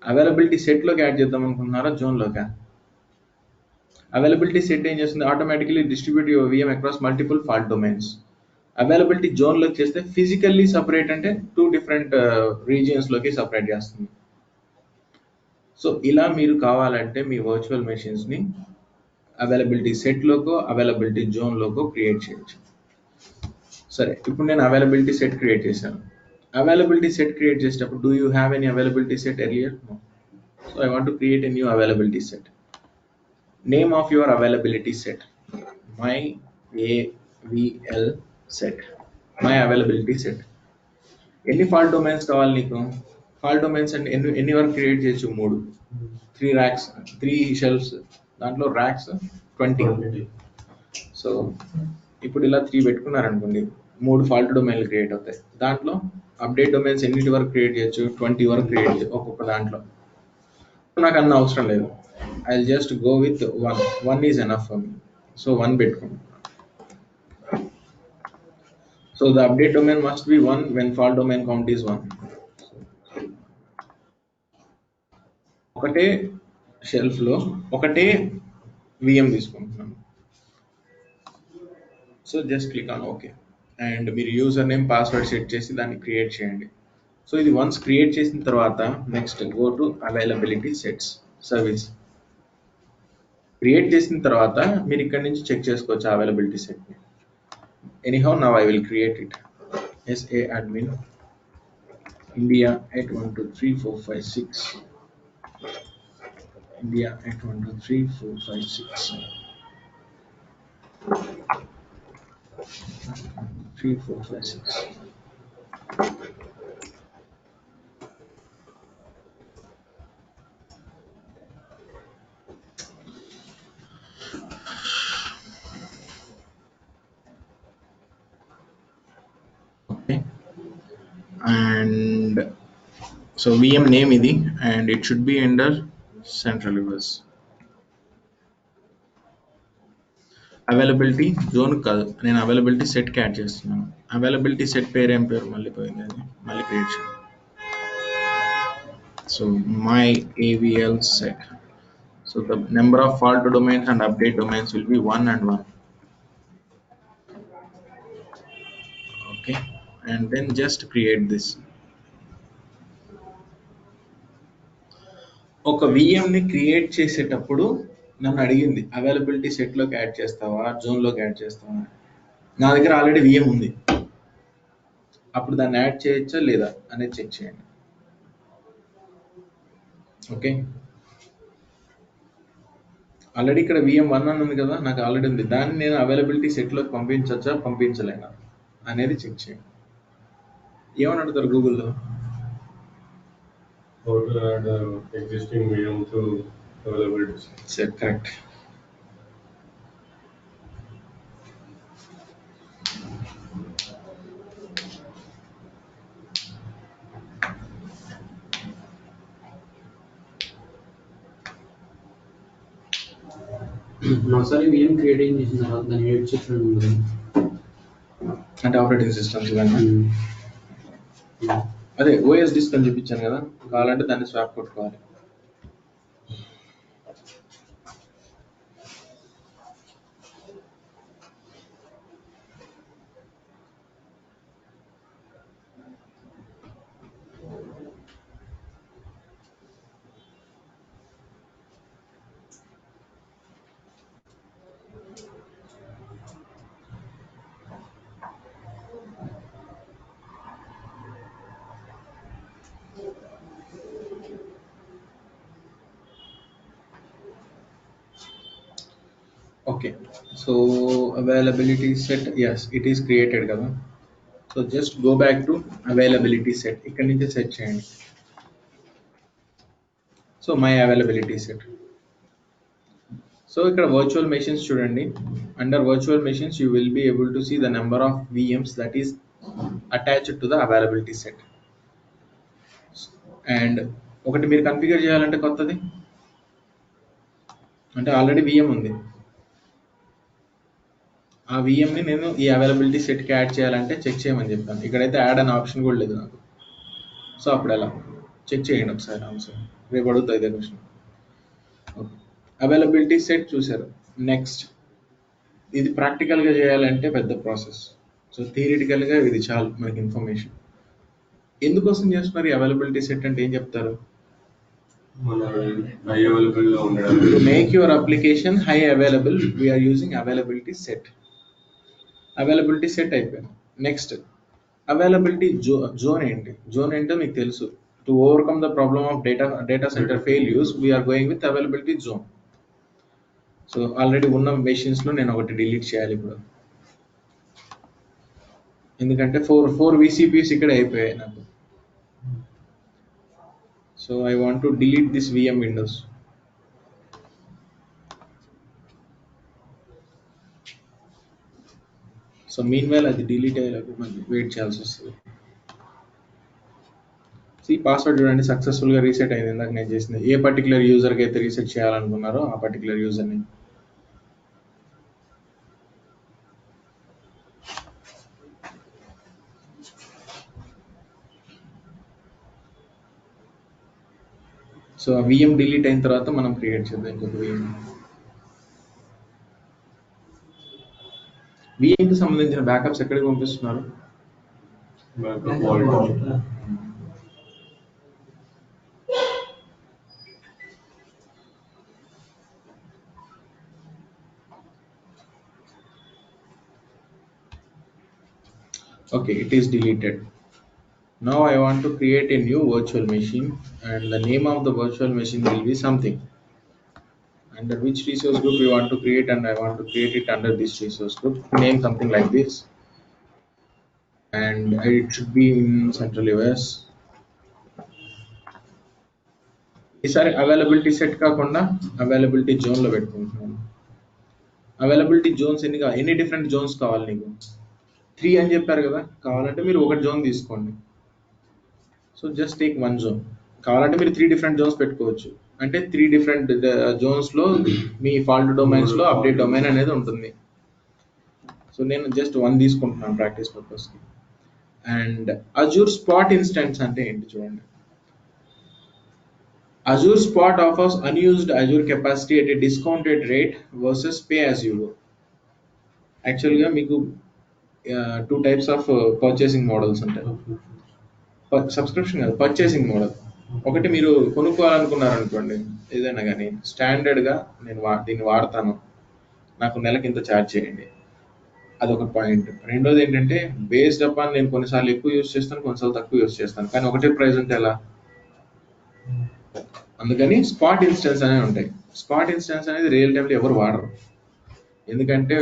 availability సెట్లోకి add చేద్దాం అనుకుంటున్నారా, జోన్లోకి? అవైలబిలిటీ సెట్ ఏం చేస్తుంది, automatically distribute your VM across multiple fault domains. Availability జోన్లోకి చేస్తే ఫిజికల్లీ సపరేట్ అంటే 2 డిఫరెంట్ రీజియన్స్లోకి సపరేట్ చేస్తుంది. సో ఇలా మీరు కావాలంటే మీ వర్చువల్ మెషిన్స్ని అవైలబిలిటీ సెట్లోకో అవైలబిలిటీ జోన్లోకో క్రియేట్ చేయొచ్చు. సరే, ఇప్పుడు నేను అవైలబిలిటీ సెట్ క్రియేట్ చేశాను. అవైలబిలిటీ సెట్ క్రియేట్ చేసేటప్పుడు do you have any availability set earlier? No. So I want to create a new availability set. Name of your availability set: my AVL set. My availability set. ఎన్ని fault domains కావాలి నీకు? Fault domains అంటే ఎన్ని వరకు create చేయొచ్చు? 3. 3 racks, 3 shelves, దాంట్లో racks 20. So ఇప్పుడు ఇలా 3 పెట్టుకున్నారనుకోండి, 3 ఫాల్ట్ డొమైన్లు క్రియేట్ అవుతాయి. దాంట్లో అప్డేట్ డొమైన్స్ ఎన్నిటి వరకు క్రియేట్ చేయొచ్చు? 20 వరకు క్రియేట్ చేయొచ్చు ఒక్కొక్క దాంట్లో. నాకు అన్న అవసరం లేదు, I'll just go with 1. 1 is enough for me. So 1 పెట్టుకుంటాను. So the update domain must be 1 when fault domain count is 1. ఒకటే షెల్ఫ్లో ఒకటే VM తీసుకుంటున్నాను. So just click on okay and మీరు యూజర్ నేమ్ పాస్వర్డ్ సెట్ చేసి దాన్ని create చేయండి. So ఇది once create చేసిన తర్వాత next go to availability sets service. Create చేసిన తర్వాత మీరు ఇక్కడ నుంచి చెక్ చేసుకోవచ్చు అవైలబిలిటీ సెట్ని. Anyhow now I will create it. SA admin India 812345 India 812345 3456. Okay, and so VM name ఇది and it should be under central reverse. Availability zone కాదు, నేను అవైలబిలిటీ సెట్ యాడ్ చేస్తున్నాను. అవైలబిలిటీ సెట్ పేరు ఏం పేరు? మళ్ళీ పోయింది, అది మళ్ళీ క్రియేట్ చేయాలి. So my AVL set. So the number of fault domains and update domains will be 1 and 1. Okay, and then just create this. ఒక VMని క్రియేట్ చేసేటప్పుడు నన్ను అడిగింది అవైలబిలిటీ సెట్లోకి యాడ్ చేస్తావా జోన్లోకి యాడ్ చేస్తావా. నా దగ్గర ఆల్రెడీ VM ఉంది, అప్పుడు దాన్ని యాడ్ చేయొచ్చా లేదా అనేది చెక్ చేయండి. ఓకే, ఆల్రెడీ ఇక్కడ VM1 అని ఉంది కదా, నాకు ఆల్రెడీ ఉంది. దాన్ని నేను అవైలబిలిటీ సెట్లోకి పంపించవచ్చా పంపించలేనా అనేది చెక్ చేయండి. ఏమని అడుగుతారు గూగుల్లో? How to add existing VM to availability set. Correct. ఒకసారి VM క్రియేటింగ్ చేసిన తర్వాత దాన్ని ఎడిట్ సెక్షన్ ఉంది అంటే ఆపరేటింగ్ సిస్టమ్స్ ఇవన్నీ. అదే OS డిస్క్ అని చూపించాను కదా, కావాలంటే దాన్ని స్వాప్ కొట్టుకోవాలి. Okay, so availability set, yes, it is created కదా. So just go back to availability set. ఇక్కడ నుంచి సెట్ చేయండి. So my availability set. So ఇక్కడ వర్చువల్ మెషిన్స్ చూడండి. Under virtual machines you will be able to see the number of VMs that is attached to the availability set. And ఒకటి మీరు configure చేయాలంటే కొత్తది, అంటే ఆల్రెడీ VM ఉంది, ఆ VMని నేను ఈ అవైలబిలిటీ సెట్కి యాడ్ చేయాలంటే చెక్ చేయమని చెప్పాను. ఇక్కడైతే యాడ్ అనే ఆప్షన్ కూడా లేదు నాకు. సో అప్పుడు ఎలా చెక్ చేయండి ఒకసారి ఆన్సర్, రేపు అడుగుతా ఇదే క్వశ్చన్. అవైలబిలిటీ సెట్ చూసారు. నెక్స్ట్ ఇది ప్రాక్టికల్గా చేయాలంటే పెద్ద ప్రాసెస్. సో థియరిటికల్గా ఇది చాలు మనకి ఇన్ఫర్మేషన్. ఎందుకోసం చేస్తున్నారు అవైలబిలిటీ సెట్ అంటే ఏం చెప్తారు? మన హై అవైలబుల్ లో టు ఉండడానికి. Make your application high available we're using availability set. Availability set అయిపోయింది. నెక్స్ట్ అవైలబిలిటీ జోన్ ఏంటి? జోన్ ఏంటో మీకు తెలుసు. To overcome the problem of data center failures we're going with availability zone. So already ఉన్న మెషిన్స్లో నేను ఒకటి డిలీట్ చేయాలి ఇప్పుడు, ఎందుకంటే ఫోర్ VCPs ఇక్కడ అయిపోయాయి నాకు. So I want to delete this VM Windows. So mean while అది డిలీట్ అయ్యేలాగా మనకి వెయిట్ చేయాల్సి వస్తుంది. పాస్వర్డ్ చూడండి, సక్సెస్ఫుల్గా రీసెట్ అయింది. ఇందాక నేను చేసింది ఏ పర్టికులర్ యూజర్కి అయితే రీసెట్ చేయాలనుకున్నారో ఆ పర్టికులర్ యూజర్ని. సో ఆ VM డిలీట్ అయిన తర్వాత మనం క్రియేట్ చేద్దాం ఇంకొక VMకి సంబంధించిన బ్యాకప్స్ ఎక్కడికి పంపిస్తున్నారు? Backup vault. Okay, it is deleted. Now I want to create a new virtual machine, and the name of the virtual machine will be something. Under which resource group we want to create, and I want to create it under this resource group. Name something like this, and it should be in Central US. ఈసారి availability set కాకుండా availability జోన్లో పెట్టుకుంటున్నాను. Availability Jones ఎన్ని different Jones కావాలి నీకు? 3 అని చెప్పారు కదా, కావాలంటే మీరు ఒక జోన్ తీసుకోండి. So just take 1 zone. కావాలంటే మీరు 3 డిఫరెంట్ జోన్స్ పెట్టుకోవచ్చు. అంటే 3 డిఫరెంట్ జోన్స్లో మీ ఫాల్ట్ డొమైన్స్లో అప్డేట్ డొమైన్ అనేది ఉంటుంది. సో నేను జస్ట్ 1 తీసుకుంటున్నాను ప్రాక్టీస్ పర్పస్కి. అండ్ అజూర్ స్పాట్ ఇన్స్టెన్స్ అంటే ఏంటి చూడండి. Azure Spot offers unused Azure capacity at a discounted rate versus pay as you go. యాక్చువల్గా మీకు 2 టైప్స్ ఆఫ్ పర్చేసింగ్ మోడల్స్ ఉంటాయి. సబ్స్క్రిప్షన్ కాదు, పర్చేసింగ్ మోడల్. ఒకటి మీరు కొనుక్కోవాలనుకున్నారనుకోండి, ఏదైనా కానీ స్టాండర్డ్గా నేను దీన్ని వాడతాను, నాకు నెలకి ఇంత ఛార్జ్ చేయండి, అదొక పాయింట్. రెండోది ఏంటంటే బేస్డ్ అపాన్ నేను కొన్నిసార్లు ఎక్కువ యూస్ చేస్తాను, కొన్నిసార్లు తక్కువ యూస్ చేస్తాను, కానీ ఒకటే ప్రైస్ అంటే ఎలా? అందుకని స్పాట్ ఇన్స్టెన్స్ అనేవి ఉంటాయి. స్పాట్ ఇన్స్టెన్స్ అనేది రియల్ టైంలో ఎవరు వాడరు, ఎందుకంటే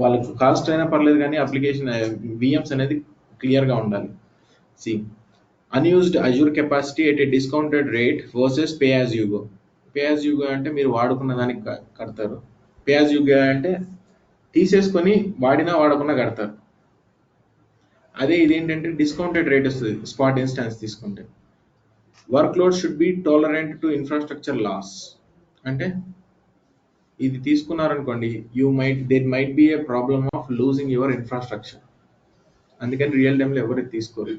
వాళ్ళకు కాస్ట్ అయినా పర్లేదు కానీ అప్లికేషన్ VMs అనేది క్లియర్గా ఉండాలి. See unused Azure capacity at a discounted rate versus pay as you go. Pay as you go అంటే మీరు వాడుకున్న దానికి కడతారు. పే యాజ్ యూ గో అంటే తీసేసుకొని వాడినా వాడకుండా కడతారు. అదే ఇదేంటంటే డిస్కౌంటెడ్ రేట్ వస్తుంది స్పాట్ ఇన్స్టెన్స్ తీసుకుంటే. Work load should be tolerant to infrastructure loss. అంటే ఇది తీసుకున్నారనుకోండి, there might be a problem of losing your infrastructure. అందుకని రియల్ టైంలో ఎవరు తీసుకోరు.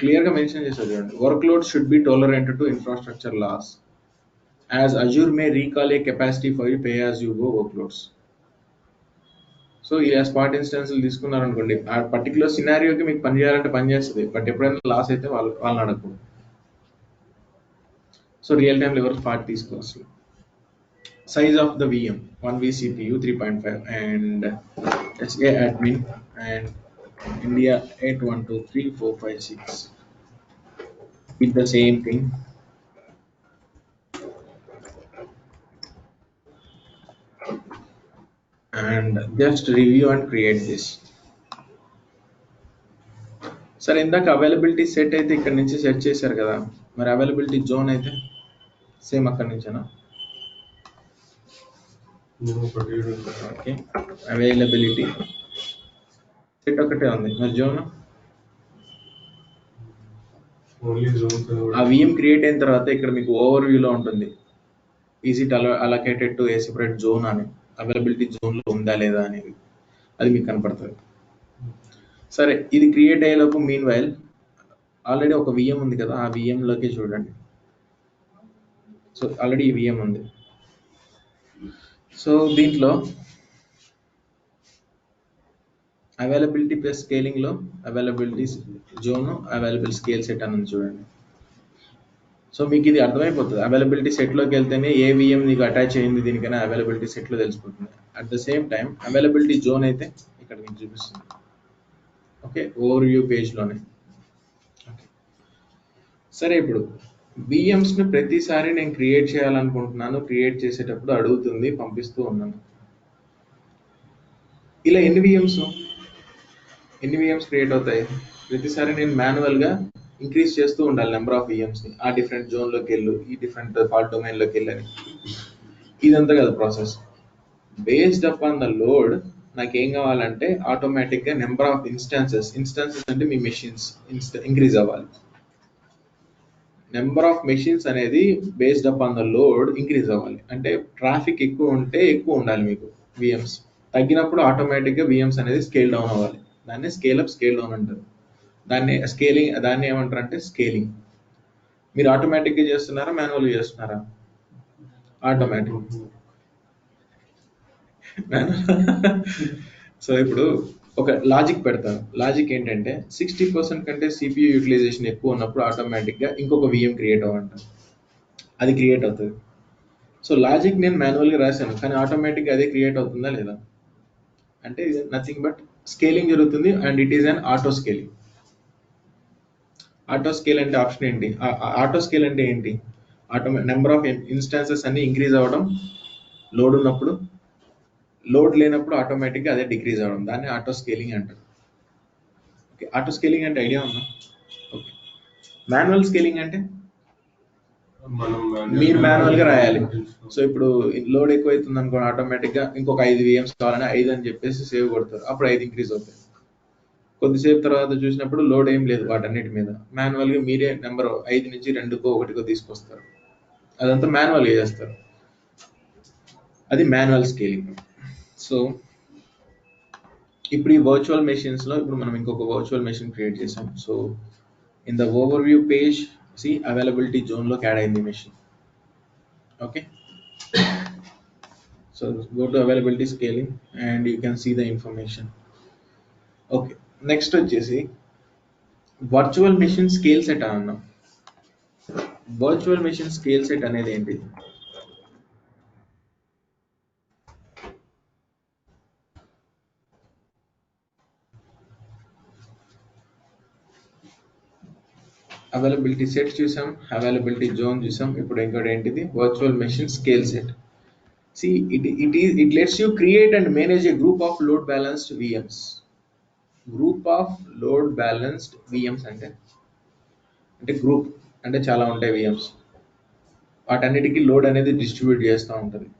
క్లియర్గా మెన్షన్ చేశారు చూడండి, work load should be tolerant to infrastructure loss as Azure may recall a capacity for you pay as you go work loads. So ఇలా spot ఇన్స్టెన్స్లు తీసుకున్నారనుకోండి, ఆ పర్టికులర్ సినారియోకి మీకు పని చేయాలంటే పని చేస్తుంది, బట్ ఎప్పుడైనా లాస్ అయితే వాళ్ళని అడగకూడదు. సో రియల్ టైంలో ఎవరు స్పాట్ తీసుకోవచ్చు. Size of the VM 1 vCPU 3.5 and SA admin and India 812345 6 with the same thing. And just review and create this. సరే, ఇందాక అవైలబిలిటీ సెట్ అయితే ఇక్కడ నుంచి సెట్ చేశారు కదా, మరి అవైలబిలిటీ జోన్ అయితే సేమ్ అక్కడి నుంచేనా? ఓకే, అవైలబిలిటీ సెట్ ఒకటే ఉంది, మరి జోన్ ఆ VM క్రియేట్ అయిన తర్వాత ఇక్కడ మీకు ఓవర్ వ్యూలో ఉంటుంది, is it allocated to a separate zone అని, అవైలబిలిటీ జోన్లో ఉందా లేదా అనేది అది మీకు కనపడుతుంది. సరే, ఇది క్రియేట్ అయ్యేలోపు మీన్ వైల్ ఆల్రెడీ ఒక VM ఉంది కదా, ఆ VMలోకి చూడండి. సో ఆల్రెడీ ఈ VM ఉంది. సో దీంట్లో అవైలబిలిటీ ప్లస్ స్కేలింగ్లో availability zone, available scale set అని ఉంది చూడండి. సో మీకు ఇది అర్థమైపోతుంది. అవైలబిలిటీ సెట్లోకి వెళ్తేనే ఏ విఎం నీకు అటాచ్ అయింది దీనికైనా అవైలబిలిటీ సెట్లో తెలిసిపోతుంది. At the same time availability zone అయితే ఇక్కడ మీకు చూపిస్తుంది. ఓకే, ఓవర్ వ్యూ పేజ్లోనే. ఓకే, సరే, ఇప్పుడు విఎమ్స్ని ప్రతిసారి నేను క్రియేట్ చేయాలనుకుంటున్నాను. క్రియేట్ చేసేటప్పుడు అడుగుతుంది, పంపిస్తూ ఉన్నాను. ఇలా ఎన్ని విఎమ్స్ క్రియేట్ అవుతాయి? ప్రతిసారి నేను మాన్యువల్గా ఇంక్రీజ్ చేస్తూ ఉండాలి నెంబర్ ఆఫ్ విఎమ్స్ని. ఆ డిఫరెంట్ జోన్లోకి వెళ్ళు, ఈ డిఫరెంట్ ఫాల్ట్ డొమైన్లోకి వెళ్ళని. ఇదంతా కదా process. Based up on the load నాకు ఏం కావాలంటే ఆటోమేటిక్గా నెంబర్ ఆఫ్ ఇన్స్టాన్సెస్ అంటే మీ మెషిన్స్ ఇంక్రీజ్ అవ్వాలి. నెంబర్ ఆఫ్ మెషిన్స్ అనేది based up on the load increase అవ్వాలి. అంటే ట్రాఫిక్ ఎక్కువ ఉంటే ఎక్కువ ఉండాలి మీకు విఎమ్స్, తగ్గినప్పుడు ఆటోమేటిక్గా విఎమ్స్ అనేది స్కేల్ డౌన్ అవ్వాలి. దాన్ని స్కేల్ అప్, స్కేల్ డౌన్ అంటారు. దాన్ని ఏమంటారు అంటే స్కేలింగ్. మీరు ఆటోమేటిక్గా చేస్తున్నారా, మాన్యువల్గా చేస్తున్నారా? ఆటోమేటిక్. సో ఇప్పుడు ఒక లాజిక్ పెడతాను. లాజిక్ ఏంటంటే 60% కంటే సిపియూ యూటిలైజేషన్ ఎక్కువ ఉన్నప్పుడు ఆటోమేటిక్గా ఇంకొక విఎం క్రియేట్ అవ్వంటారు. అది క్రియేట్ అవుతుంది. సో లాజిక్ నేను మాన్యువల్గా రాశాను, కానీ ఆటోమేటిక్గా అదే క్రియేట్ అవుతుందా లేదా అంటే ఇది నథింగ్ బట్ స్కేలింగ్ జరుగుతుంది. And it is an auto scaling. Auto scale అంటే ఆప్షన్ ఏంటి? ఆటో స్కేల్ అంటే ఏంటి? నెంబర్ ఆఫ్ ఇన్స్టాన్సెస్ అన్ని ఇంక్రీజ్ అవ్వడం లోడ్ ఉన్నప్పుడు, లోడ్ లేనప్పుడు ఆటోమేటిక్గా అదే డిక్రీజ్ అవ్వడం. దాన్ని ఆటో స్కేలింగ్ అంటారు. ఓకే, ఆటో స్కేలింగ్ అంటే ఐడియా ఉందా? ఓకే, మాన్యువల్ స్కేలింగ్ అంటే మీరు మాన్యువల్గా రాయాలి. సో ఇప్పుడు లోడ్ ఎక్కువ అవుతుంది అనుకోండి, ఆటోమేటిక్గా ఇంకొక 5 విఎమ్స్ కావాలని 5 అని చెప్పేసి సేవ్ కొడతారు. అప్పుడు 5 ఇంక్రీజ్ అవుతాయి. కొద్దిసేపు తర్వాత చూసినప్పుడు లోడ్ ఏం లేదు వాటన్నిటి మీద, మాన్యువల్గా మీరే నెంబర్ 5 నుంచి 2కో 1కో తీసుకొస్తారు. అదంతా మాన్యువల్గా చేస్తారు. అది మాన్యువల్ స్కేలింగ్. సో ఇప్పుడు ఈ వర్చువల్ మెషిన్స్లో ఇప్పుడు మనం ఇంకొక వర్చువల్ మెషిన్ క్రియేట్ చేసాం. So in the overview page see availability జోన్లోకి యాడ్ అయింది machine. Okay, so go to availability scaling and you can see the information. Okay, next వచ్చేసి virtual machine scale set అని అన్నాం. Virtual machine scale set అనేది ఏంటి? Availability set చూసాం, availability zone చూసాం. ఇప్పుడు ఇంకోటి ఏంటిది? Virtual machine scale set. See, it lets you create and manage a group of load balanced VMs. Group of load balanced VMs అంటే గ్రూప్ అంటే చాలా ఉంటాయి VMs. వాటన్నిటికీ లోడ్ అనేది డిస్ట్రిబ్యూట్ చేస్తూ ఉంటుంది.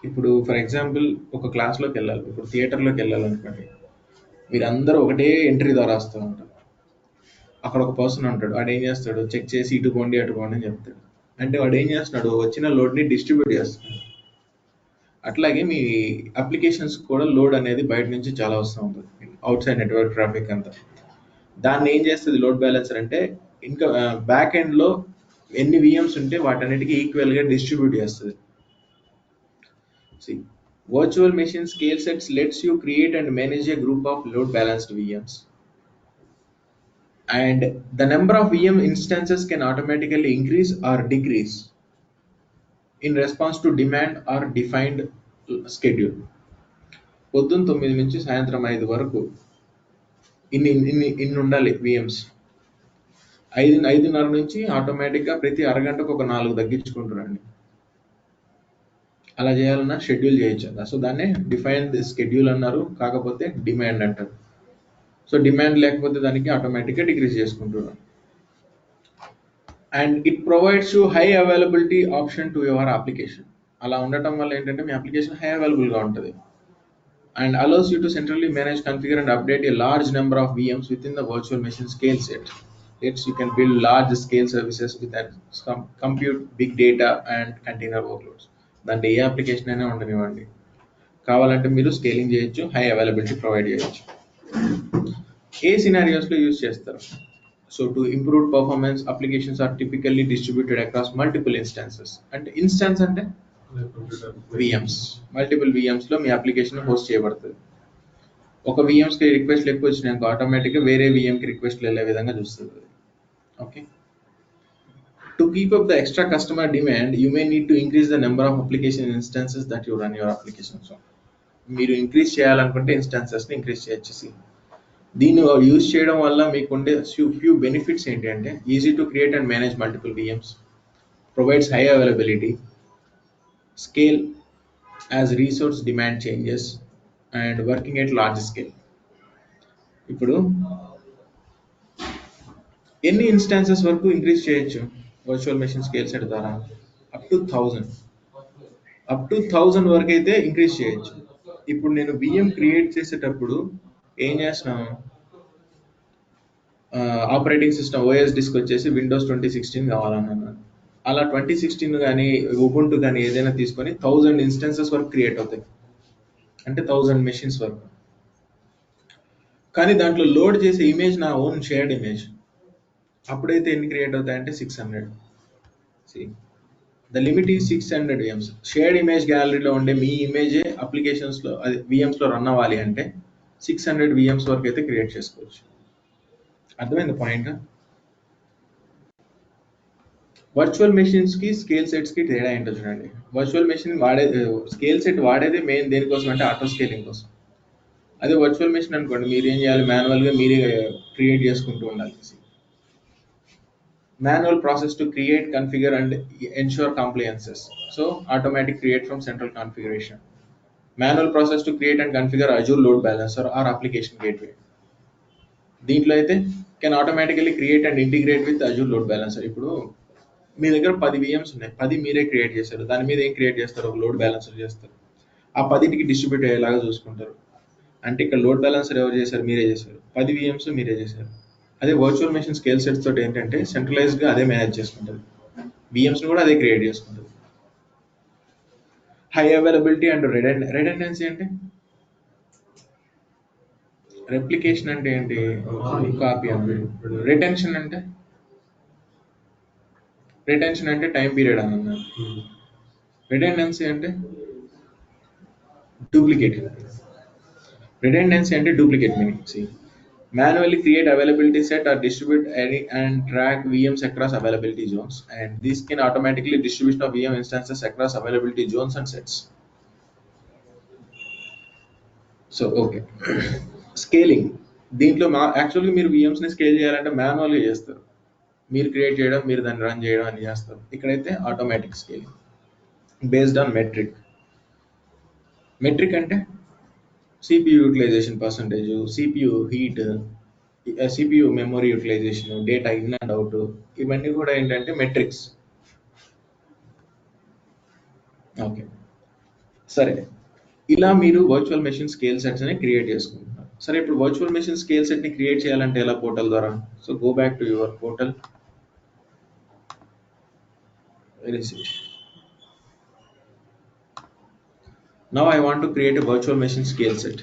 ఇప్పుడు ఫర్ ఎగ్జాంపుల్ ఒక క్లాస్లోకి వెళ్ళాలి, ఇప్పుడు థియేటర్లోకి వెళ్ళాలనుకోండి, మీరందరూ ఒకటే ఎంట్రీ ద్వారా వస్తూ ఉంటారు. అక్కడ ఒక పర్సన్ ఉంటాడు, వాడు ఏం చేస్తాడు? చెక్ చేసి ఇటు పోండి అటు పోండి అని చెప్తాడు. అంటే వాడు ఏం చేస్తున్నాడు? వచ్చిన లోడ్ని డిస్ట్రిబ్యూట్ చేస్తున్నాడు. అట్లాగే మీ అప్లికేషన్స్ కూడా లోడ్ అనేది బయట నుంచి చాలా వస్తూ ఉంటుంది, అవుట్ సైడ్ నెట్వర్క్ ట్రాఫిక్ అంతా. దాన్ని ఏం చేస్తుంది లోడ్ బ్యాలెన్సర్ అంటే? ఇంకా బ్యాక్ ఎండ్లో ఎన్ని విఎమ్స్ ఉంటే వాటన్నిటికీ ఈక్వల్గా డిస్ట్రిబ్యూట్ చేస్తుంది. See, virtual machine scale sets lets you create and manage a group of load balanced VMs. And the number of VM instances can automatically increase or decrease in response to demand or defined schedule. పొద్దున్న 9 నుంచి సాయంత్రం 5 వరకు ఇన్ని ఉండాలి VMs. 5:30 నుంచి ఆటోమేటిక్గా ప్రతి అరగంటకు ఒక 4 తగ్గించుకుంటున్నాండి. అలా చేయాలన్నా షెడ్యూల్ చేయొచ్చు. సో దాన్ని డిఫైన్ షెడ్యూల్ అన్నారు, కాకపోతే డిమాండ్ అంటారు. సో డిమాండ్ లేకపోతే దానికి ఆటోమేటిక్గా డిక్రీజ్ చేసుకుంటున్నాం. And it provides you high availability option to your application. అలా ఉండటం వల్ల ఏంటంటే మీ అప్లికేషన్ హై అవైలబుల్గా ఉంటుంది. And allows you to centrally manage, configure and update a large number of VMs with in the virtual machine scale set. You can build large scale services with that compute, big data and container workloads. దాంట్లో ఏ application అయినా ఉండనివ్వండి, కావాలంటే మీరు scaling చేయొచ్చు, high availability provide చేయొచ్చు. ఏ సినారియోస్లో use చేస్తారు? So to improve performance, applications are typically distributed across multiple instances. అంటే ఇన్స్టాన్స్ అంటే VMs, మల్టిపుల్ VMస్లో మీ అప్లికేషన్ హోస్ట్ చేయబడుతుంది. ఒక VMస్కి రిక్వెస్ట్లు ఎక్కువ వచ్చినాయి ఆటోమేటిక్గా వేరే VMకి రిక్వెస్ట్లు వెళ్ళే విధంగా చూస్తుంది. Okay, to keep up the extra customer demand you may need to increase the number of application instances that you run your application. So మీరు ఇంక్రీజ్ చేయాలనుకుంటే ఇన్స్టాన్సెస్ని ఇంక్రీజ్ చేయొచ్చు. దీన్ని యూజ్ చేయడం వల్ల మీకు ఉండే ఫ్యూ బెనిఫిట్స్ ఏంటి అంటే easy to create and manage multiple VMs, provides high availability, scale as resource demand changes and working at large scale. ఇప్పుడు ఎన్ని ఇన్స్టాన్సెస్ వరకు ఇంక్రీజ్ చేయొచ్చు వర్చువల్ మెషిన్ స్కేల్ సెట్ ద్వారా? అప్ టు 1000 వరకు అయితే ఇంక్రీజ్ చేయొచ్చు. ఇప్పుడు నేను VM క్రియేట్ చేసేటప్పుడు ఏం చేస్తున్నాను, ఆపరేటింగ్ సిస్టమ్ ఓఎస్ డిస్క్ వచ్చేసి విండోస్ 2016 కావాలన్నాను. అలా 2016 కానీ ఉబుంటు కానీ ఏదైనా తీసుకొని 1000 ఇన్స్టెన్సెస్ వరకు క్రియేట్ అవుతాయి, అంటే 1000 మెషిన్స్ వరకు. కానీ దాంట్లో లోడ్ చేసే ఇమేజ్ నా ఓన్ షేర్డ్ ఇమేజ్, అప్పుడైతే ఎన్ని క్రియేట్ అవుతాయంటే 600. The limit is 600 VMs. Shared image గ్యాలరీలో ఉండే మీ ఇమేజే అప్లికేషన్స్లో అది VMస్లో రన్ అవ్వాలి అంటే 600 VMs వరకు అయితే క్రియేట్ చేసుకోవచ్చు. అర్థమైంది పాయింట్? వర్చువల్ మెషిన్స్కి స్కేల్ సెట్స్కి తేడా ఏంటో చూడండి. వర్చువల్ మెషిన్ స్కేల్ సెట్ వాడేది మెయిన్ దేనికోసం అంటే ఆటో స్కేలింగ్ కోసం. అదే వర్చువల్ మెషిన్ అనుకోండి, మీరు ఏం చేయాలి, మాన్యువల్గా మీరే క్రియేట్ చేసుకుంటూ ఉండాలి. Manual process to create, configure and ensure compliances. So automatic create from central configuration. Manual process to create and configure Azure load balancer or application gateway. దీంట్లో అయితే can automatically create and integrate with Azure load balancer. ఇప్పుడు మీ దగ్గర 10 VMs ఉన్నాయి, 10 మీరే create చేస్తారు. దాని మీద ఏం క్రియేట్ చేస్తారు, ఒక లోడ్ బ్యాలెన్సర్ చేస్తారు. ఆ 10కి డిస్ట్రిబ్యూట్ అయ్యేలాగా చూసుకుంటారు. అంటే ఇక్కడ లోడ్ బ్యాలెన్సర్ ఎవరు చేశారు, మీరే చేశారు. 10 VMs మీరే చేశారు. అదే వర్చువల్ మెషిన్ స్కేల్ సెట్స్ తోటి ఏంటంటే సెంట్రలైజ్డ్గా అదే మేనేజ్ చేసుకుంటుంది, VMస్ని కూడా అదే క్రియేట్ చేసుకుంటుంది. హై అవైలబిలిటీ అండ్ రెడెండెన్సీ అంటే రెప్లికేషన్ అంటే ఏంటి, కాపీ అంటే. రిటెన్షన్ అంటే టైం పీరియడ్ అని అన్నారు. రిడెండెన్సీ అంటే డూప్లికేట్. రిడెండెన్సీ అంటే duplicate meaning. Manually create availability set or distribute any and track VMs across availability zones, and this can automatically distribution of VM instances across availability zones and sets. So okay, scaling. దీంట్లో యాక్చువల్గా మీరు VMస్ని scale చేయాలంటే మాన్యువల్గా చేస్తారు, మీరు create చేయడం, మీరు దాన్ని రన్ చేయడం అని చేస్తారు. ఇక్కడైతే automatic scaling based on metric అంటే CPU utilization percentage, CPU heat, CPU memory utilization, data in and out, ఇవన్నీ కూడా ఏంటంటే మెట్రిక్స్. ఓకే సరే, ఇలా మీరు వర్చువల్ మెషిన్ స్కేల్ సెట్స్ అని క్రియేట్ చేసుకుంటున్నారు. సరే, ఇప్పుడు వర్చువల్ మెషిన్ స్కేల్ సెట్ని క్రియేట్ చేయాలంటే ఎలా, పోర్టల్ ద్వారా. So go back to your portal. Now I want to create a virtual machine scale set.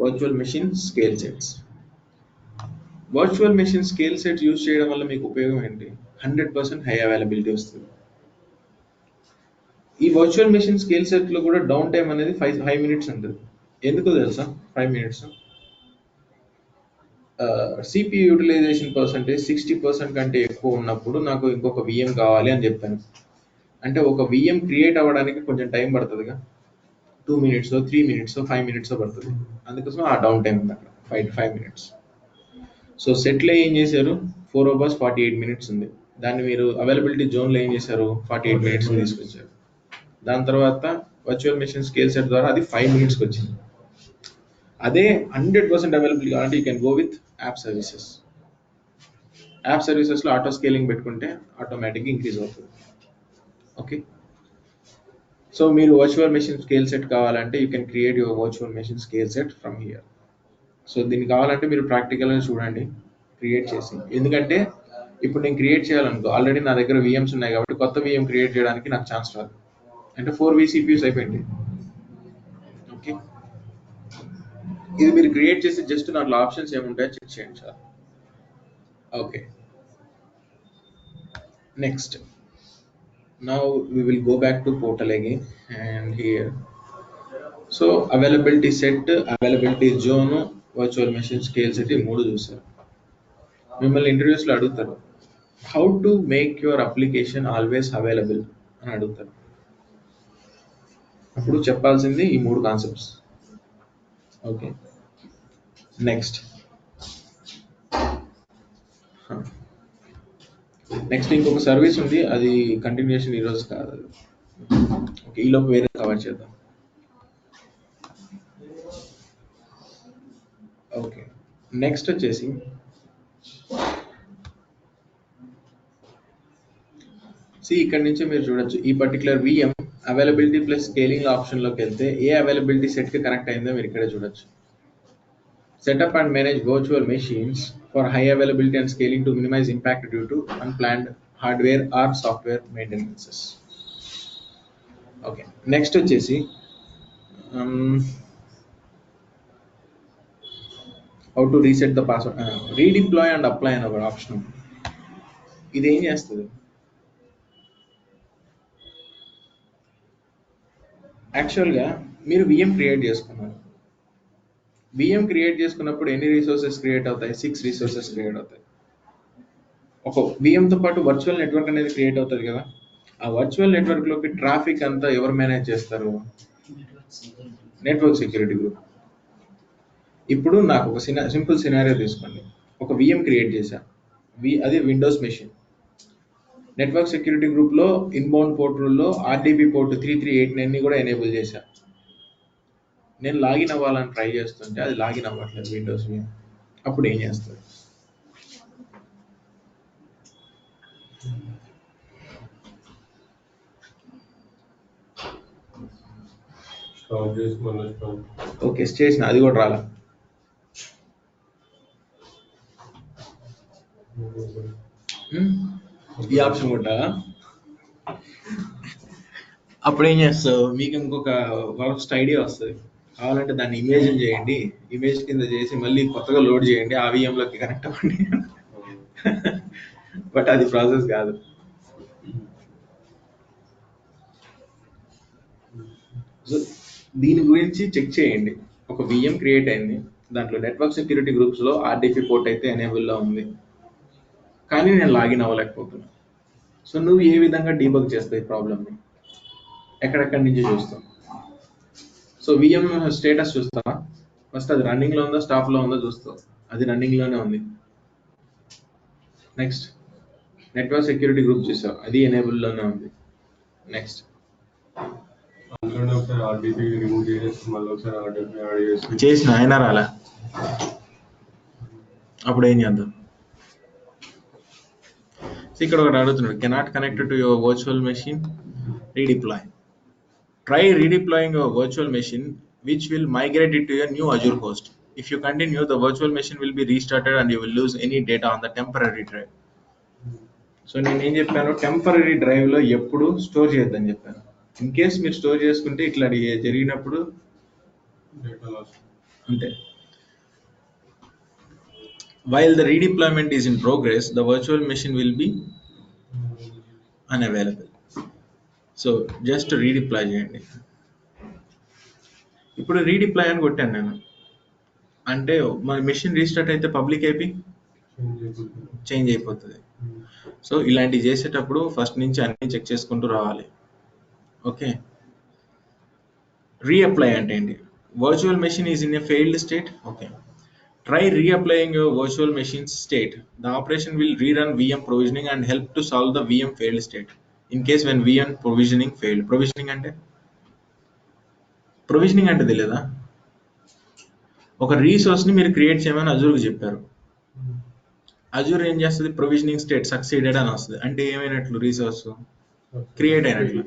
Virtual machine scale sets. Virtual machine scale sets use చేయడం వల్ల మీకు ఉపయోగం ఏంటి? 100% హై అవైలబిలిటీ వస్తుంది. ఈ వర్చువల్ మెషిన్ స్కేల్ సెట్లో కూడా డౌన్ టైం అనేది 5 minutes ఉంటుంది. ఎందుకో తెలుసా 5 minutes? CPU యూటిలైజేషన్ పర్సంటేజ్ 60% కంటే ఎక్కువ ఉన్నప్పుడు నాకు ఇంకొక VM కావాలి అని చెప్పాను. అంటే ఒక VM క్రియేట్ అవ్వడానికి కొంచెం టైం పడుతుందిగా, 2 minutes, 3 minutes, 5 minutes పడుతుంది. అందుకోసం ఆ డౌన్ టైం ఉంది అక్కడ 5 minutes. సో సెట్లో ఏం చేశారు, 4 hours 48 minutes ఉంది. దాన్ని మీరు అవైలబిలిటీ జోన్లో ఏం చేశారు, 48 minutes తీసుకొచ్చారు. దాని తర్వాత వర్చువల్ మెషిన్ స్కేల్ సెట్ ద్వారా అది 5 minutesకి వచ్చింది. అదే 100% అవైలబిలిటీ కావాలంటే you can go with app services. App సర్వీసెస్లో ఆటో స్కేలింగ్ పెట్టుకుంటే ఆటోమేటిక్గా ఇంక్రీజ్ అవుతుంది. ఓకే, సో మీరు వర్చువల్ మెషిన్ స్కేల్ సెట్ కావాలంటే you can create your virtual machine scale set from here. So దీనికి కావాలంటే మీరు ప్రాక్టికల్గా చూడండి క్రియేట్ చేసి. ఎందుకంటే ఇప్పుడు నేను క్రియేట్ చేయాలనుకో, ఆల్రెడీ నా దగ్గర VMs ఉన్నాయి కాబట్టి కొత్త VM క్రియేట్ చేయడానికి నాకు ఛాన్స్ రాదు. అంటే 4 VCPUs అయిపోయింది. ఓకే, ఇది మీరు క్రియేట్ చేసి జస్ట్ దాంట్లో ఆప్షన్స్ ఏముంటాయో చెక్ చేయండి sir. Okay, next now we will go back to portal again and here. So availability set, availability zone, virtual machine scale set, ఈ మూడు చూసారు. మిమ్మల్ని ఇంటర్వ్యూస్లో అడుగుతారు, how to make your application always available అని అడుగుతారు. అప్పుడు చెప్పాల్సింది ఈ మూడు కాన్సెప్ట్స్. ఓకే, నెక్స్ట్ ఇంకొక సర్వీస్ ఉంది, అది కంటిన్యూషన్ ఈరోజు కాదు. ఓకే, ఈలోపు వేరే కవర్ చేద్దాం. ఓకే, నెక్స్ట్ వచ్చేసి ఇక్కడ నుంచి మీరు చూడొచ్చు, ఈ particular VM availability plus scaling ఆప్షన్లోకి వెళ్తే ఏ అవైలబిలిటీ సెట్కి కనెక్ట్ అయిందో మీరు ఇక్కడే చూడొచ్చు. Setup and manage virtual machines for high availability and scaling to minimize impact due to unplanned hardware or software maintenances. Okay, next వచ్చేసి how to reset the password, redeploy and apply అనే ఒక ఆప్షన్. ఇది ఏం చేస్తుంది? యాక్చువల్గా మీరు విఎం క్రియేట్ చేసుకున్నారు. విఎం క్రియేట్ చేసుకున్నప్పుడు ఎన్ని రిసోర్సెస్ క్రియేట్ అవుతాయి? 6 రిసోర్సెస్ క్రియేట్ అవుతాయి. ఒక విఎంతో పాటు వర్చువల్ నెట్వర్క్ అనేది క్రియేట్ అవుతుంది కదా. ఆ వర్చువల్ నెట్వర్క్లోకి ట్రాఫిక్ అంతా ఎవరు మేనేజ్ చేస్తారు? Network security group. ఇప్పుడు నాకు ఒక సింపుల్ సినారియో తీసుకోండి. ఒక విఎం క్రియేట్ చేశా, అది విండోస్ మెషిన్. నెట్వర్క్ సెక్యూరిటీ గ్రూప్లో ఇన్బౌండ్ పోర్ట్ రూల్లో ఆర్డీబీ పోర్ట్ 3389ని కూడా ఎనేబుల్ చేశా. నేను లాగిన్ అవ్వాలని ట్రై చేస్తుంటే అది లాగిన్ అవ్వట్లేదు విండోస్ విఎం. అప్పుడు ఏం చేస్తుంది? ఓకే, చేసిన, అది కూడా రాలా. ఈ ఆప్షన్ కూడా అప్పుడు ఏం చేస్తావు? మీకు ఇంకొక వర్స్ట్ ఐడియా వస్తుంది. కావాలంటే దాన్ని ఇమేజ్ చేయండి, ఇమేజ్ కింద చేసి మళ్ళీ కొత్తగా లోడ్ చేయండి, ఆ విఎంలోకి కనెక్ట్ అవ్వండి. బట్ అది ప్రాసెస్ కాదు. సో దీని గురించి చెక్ చేయండి. ఒక విఎం క్రియేట్ అయింది, దాంట్లో నెట్వర్క్ సెక్యూరిటీ గ్రూప్స్లో ఆర్డీపీ పోర్ట్ అయితే ఎనేబుల్లో ఉంది, కానీ నేను లాగిన్ అవ్వలేకపోతున్నాను. సో నువ్వు ఏ విధంగా డీబగ్ చేస్తావు ఈ ప్రాబ్లమ్ని? ఎక్కడెక్కడి నుంచి చూస్తావు? సో విఎం స్టేటస్ చూస్తావా? ఫస్ట్ అది రన్నింగ్లో ఉందో స్టాప్లో ఉందో చూస్తావు. అది రన్నింగ్లోనే ఉంది. నెక్స్ట్ నెట్వర్క్ సెక్యూరిటీ గ్రూప్ చూసావు, అది ఎనేబుల్లోనే ఉంది. నెక్స్ట్ చేసిన అయినా రాలా, అప్పుడు ఏం చేద్దాం? ఇక్కడ ఒకటి అడుగుతున్నాడు, cannot connected to your virtual machine, redeploy. Try redeploying your virtual machine, which will migrate it to a new Azure host. If you continue, the virtual machine will be restarted and you will lose any data on the temporary drive. So నేను ఏం చెప్పాను? Temporary డ్రైవ్లో ఎప్పుడు store చేయొద్దని చెప్పాను. In case మీరు store చేసుకుంటే ఇట్లా జరిగినప్పుడు అంతే. While the redeployment is in progress, the virtual machine will be unavailable. So just redeploy చేయండి. ఇప్పుడు రీడిప్లాయ్ అని కొట్టాను నేను, అంటే మన మెషిన్ రీస్టార్ట్ అయితే పబ్లిక్ ఐపీ చేంజ్ అయిపోతుంది. సో ఇలాంటివి చేసేటప్పుడు ఫస్ట్ నుంచి అన్ని చెక్ చేసుకుంటూ రావాలి. ఓకే, రీఅప్లై అంటే ఏంటి? Virtual machine is in a failed state. Okay, try reapplying your virtual machine state. The operation will rerun VM provisioning and help to solve the VM failed state in case when VM provisioning failed. Provisioning అంటే తెలియదా? ఒక రీసోర్స్ని మీరు create చేయమని అజూర్కి చెప్పారు. Azure ఏం చేస్తుంది? Provisioning state succeeded అని వస్తుంది. అంటే ఏమైనట్లు? రీసోర్స్ క్రియేట్ అయినట్లు.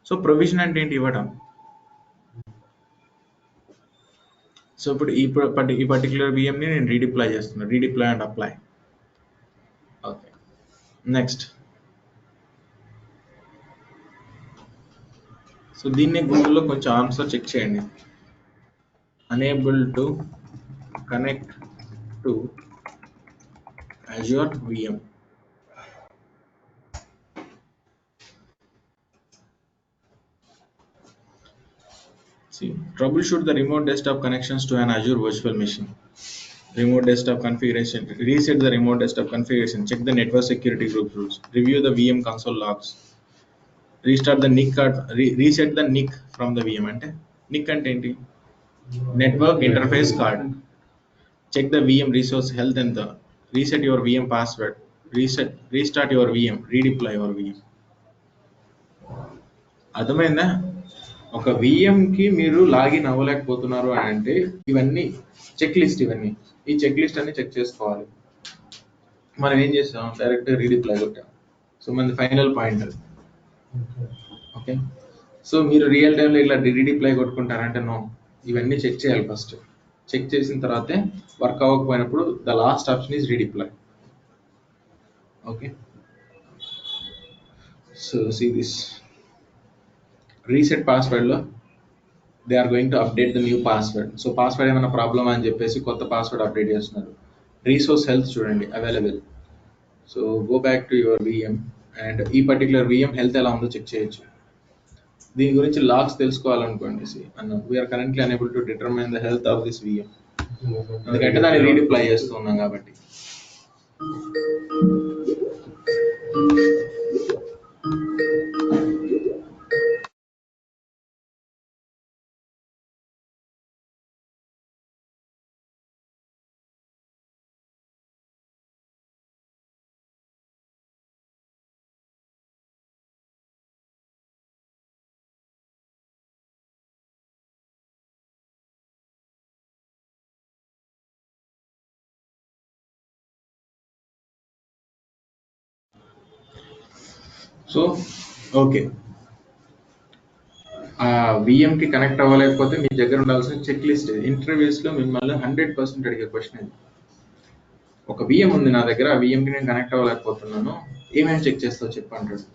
సో ప్రొవిజన్ అంటే ఏంటి? ఇవ్వటం. సో ఇప్పుడు ఈ పర్టికులర్ విఎంని నేను రీడిప్లాయ్ చేస్తున్నాను. Redeploy and apply. Okay, next. So దీన్ని గూగుల్లో కొంచెం ఆన్సర్ చెక్ చేయండి. Unable to connect to Azure VM. See, troubleshoot the remote desktop connections to an Azure virtual machine. Remote desktop configuration, reset the remote desktop configuration, check the network security group rules, review the VM console logs, restart the NIC card, reset the NIC from the VM. అంటే NIC అంటే ఏంటి? Network interface card. Check the VM resource health and the reset your VM password, restart your VM, redeploy your VM. అర్థమైందా? ఒక విఎంకి మీరు login అవ్వలేకపోతున్నారు అని అంటే ఇవన్నీ check list, ఇవన్నీ ఈ చెక్ లిస్ట్ అన్ని చెక్ చేసుకోవాలి. మనం ఏం చేస్తాం, డైరెక్ట్ రీడిప్లై కొట్టాం. సో మన ఫైనల్ పాయింట్. ఓకే, సో మీరు రియల్ టైంలో ఇట్లా రీడిప్లై కొట్టుకుంటారంటే నో, ఇవన్నీ చెక్ చేయాలి ఫస్ట్. చెక్ చేసిన తర్వాతే వర్క్ అవ్వకపోయినప్పుడు the last option is redeploy. Okay, so see this reset పాస్వర్డ్లో they are going to update the new password. So password ఏమైనా ప్రాబ్లమ్ అని చెప్పేసి కొత్త పాస్వర్డ్ అప్డేట్ చేస్తున్నారు. రీసోర్స్ హెల్త్ చూడండి available. So go back to your VM and ఈ particular VM health ఎలా ఉందో చెక్ చేయొచ్చు. దీని గురించి లాగ్స్ తెలుసుకోవాలనుకోండి, we're currently unable to determine the health of this VM, ఎందుకంటే దాన్ని రీడిప్లై చేస్తూ ఉన్నాం కాబట్టి. సో ఓకే, ఆ విఎంకి కనెక్ట్ అవ్వలేకపోతే మీ దగ్గర ఉండాల్సిన చెక్ లిస్ట్. ఇంటర్వ్యూస్లో మిమ్మల్ని 100% అడిగే క్వశ్చన్ ఇది. ఒక విఎం ఉంది నా దగ్గర, ఆ విఎంకి నేను కనెక్ట్ అవ్వలేకపోతున్నాను, ఏమేమి చెక్ చేస్తావు చెప్పు అంటాడు.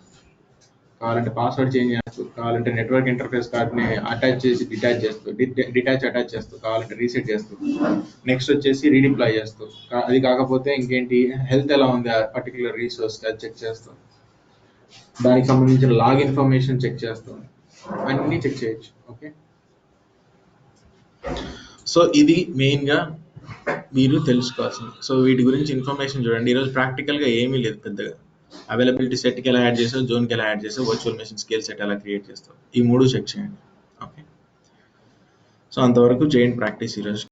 కావాలంటే పాస్వర్డ్ చేంజ్ చేస్తావు, కావాలంటే నెట్వర్క్ ఇంటర్ఫేస్ కార్డ్ని అటాచ్ చేసి అటాచ్ చేస్తావు, కావాలంటే రీసెట్ చేస్తావు, నెక్స్ట్ వచ్చేసి రీడిప్లాయ్ చేస్తావు. అది కాకపోతే ఇంకేంటి, హెల్త్ ఎలా ఉంది ఆ పర్టికులర్ రీసోర్స్ అది చెక్ చేస్తావు, దానికి సంబంధించిన లాగ్ ఇన్ఫర్మేషన్ చెక్ చేస్తాం, అన్నీ చెక్ చేయొచ్చు. ఓకే, సో ఇది మెయిన్గా మీరు తెలుసుకోవాల్సింది. సో వీటి గురించి ఇన్ఫర్మేషన్ చూడండి. ఈరోజు ప్రాక్టికల్గా ఏమీ లేదు పెద్దగా. అవైలబిలిటీ సెట్కి ఎలా యాడ్ చేసావు, జోన్కి ఎలా యాడ్ చేసావు, వర్చువల్ మెషిన్ స్కేల్ సెట్ ఎలా క్రియేట్ చేస్తావు, ఈ 3 చెక్ చేయండి. ఓకే, సో అంతవరకు చేయండి ప్రాక్టీస్ ఈరోజు.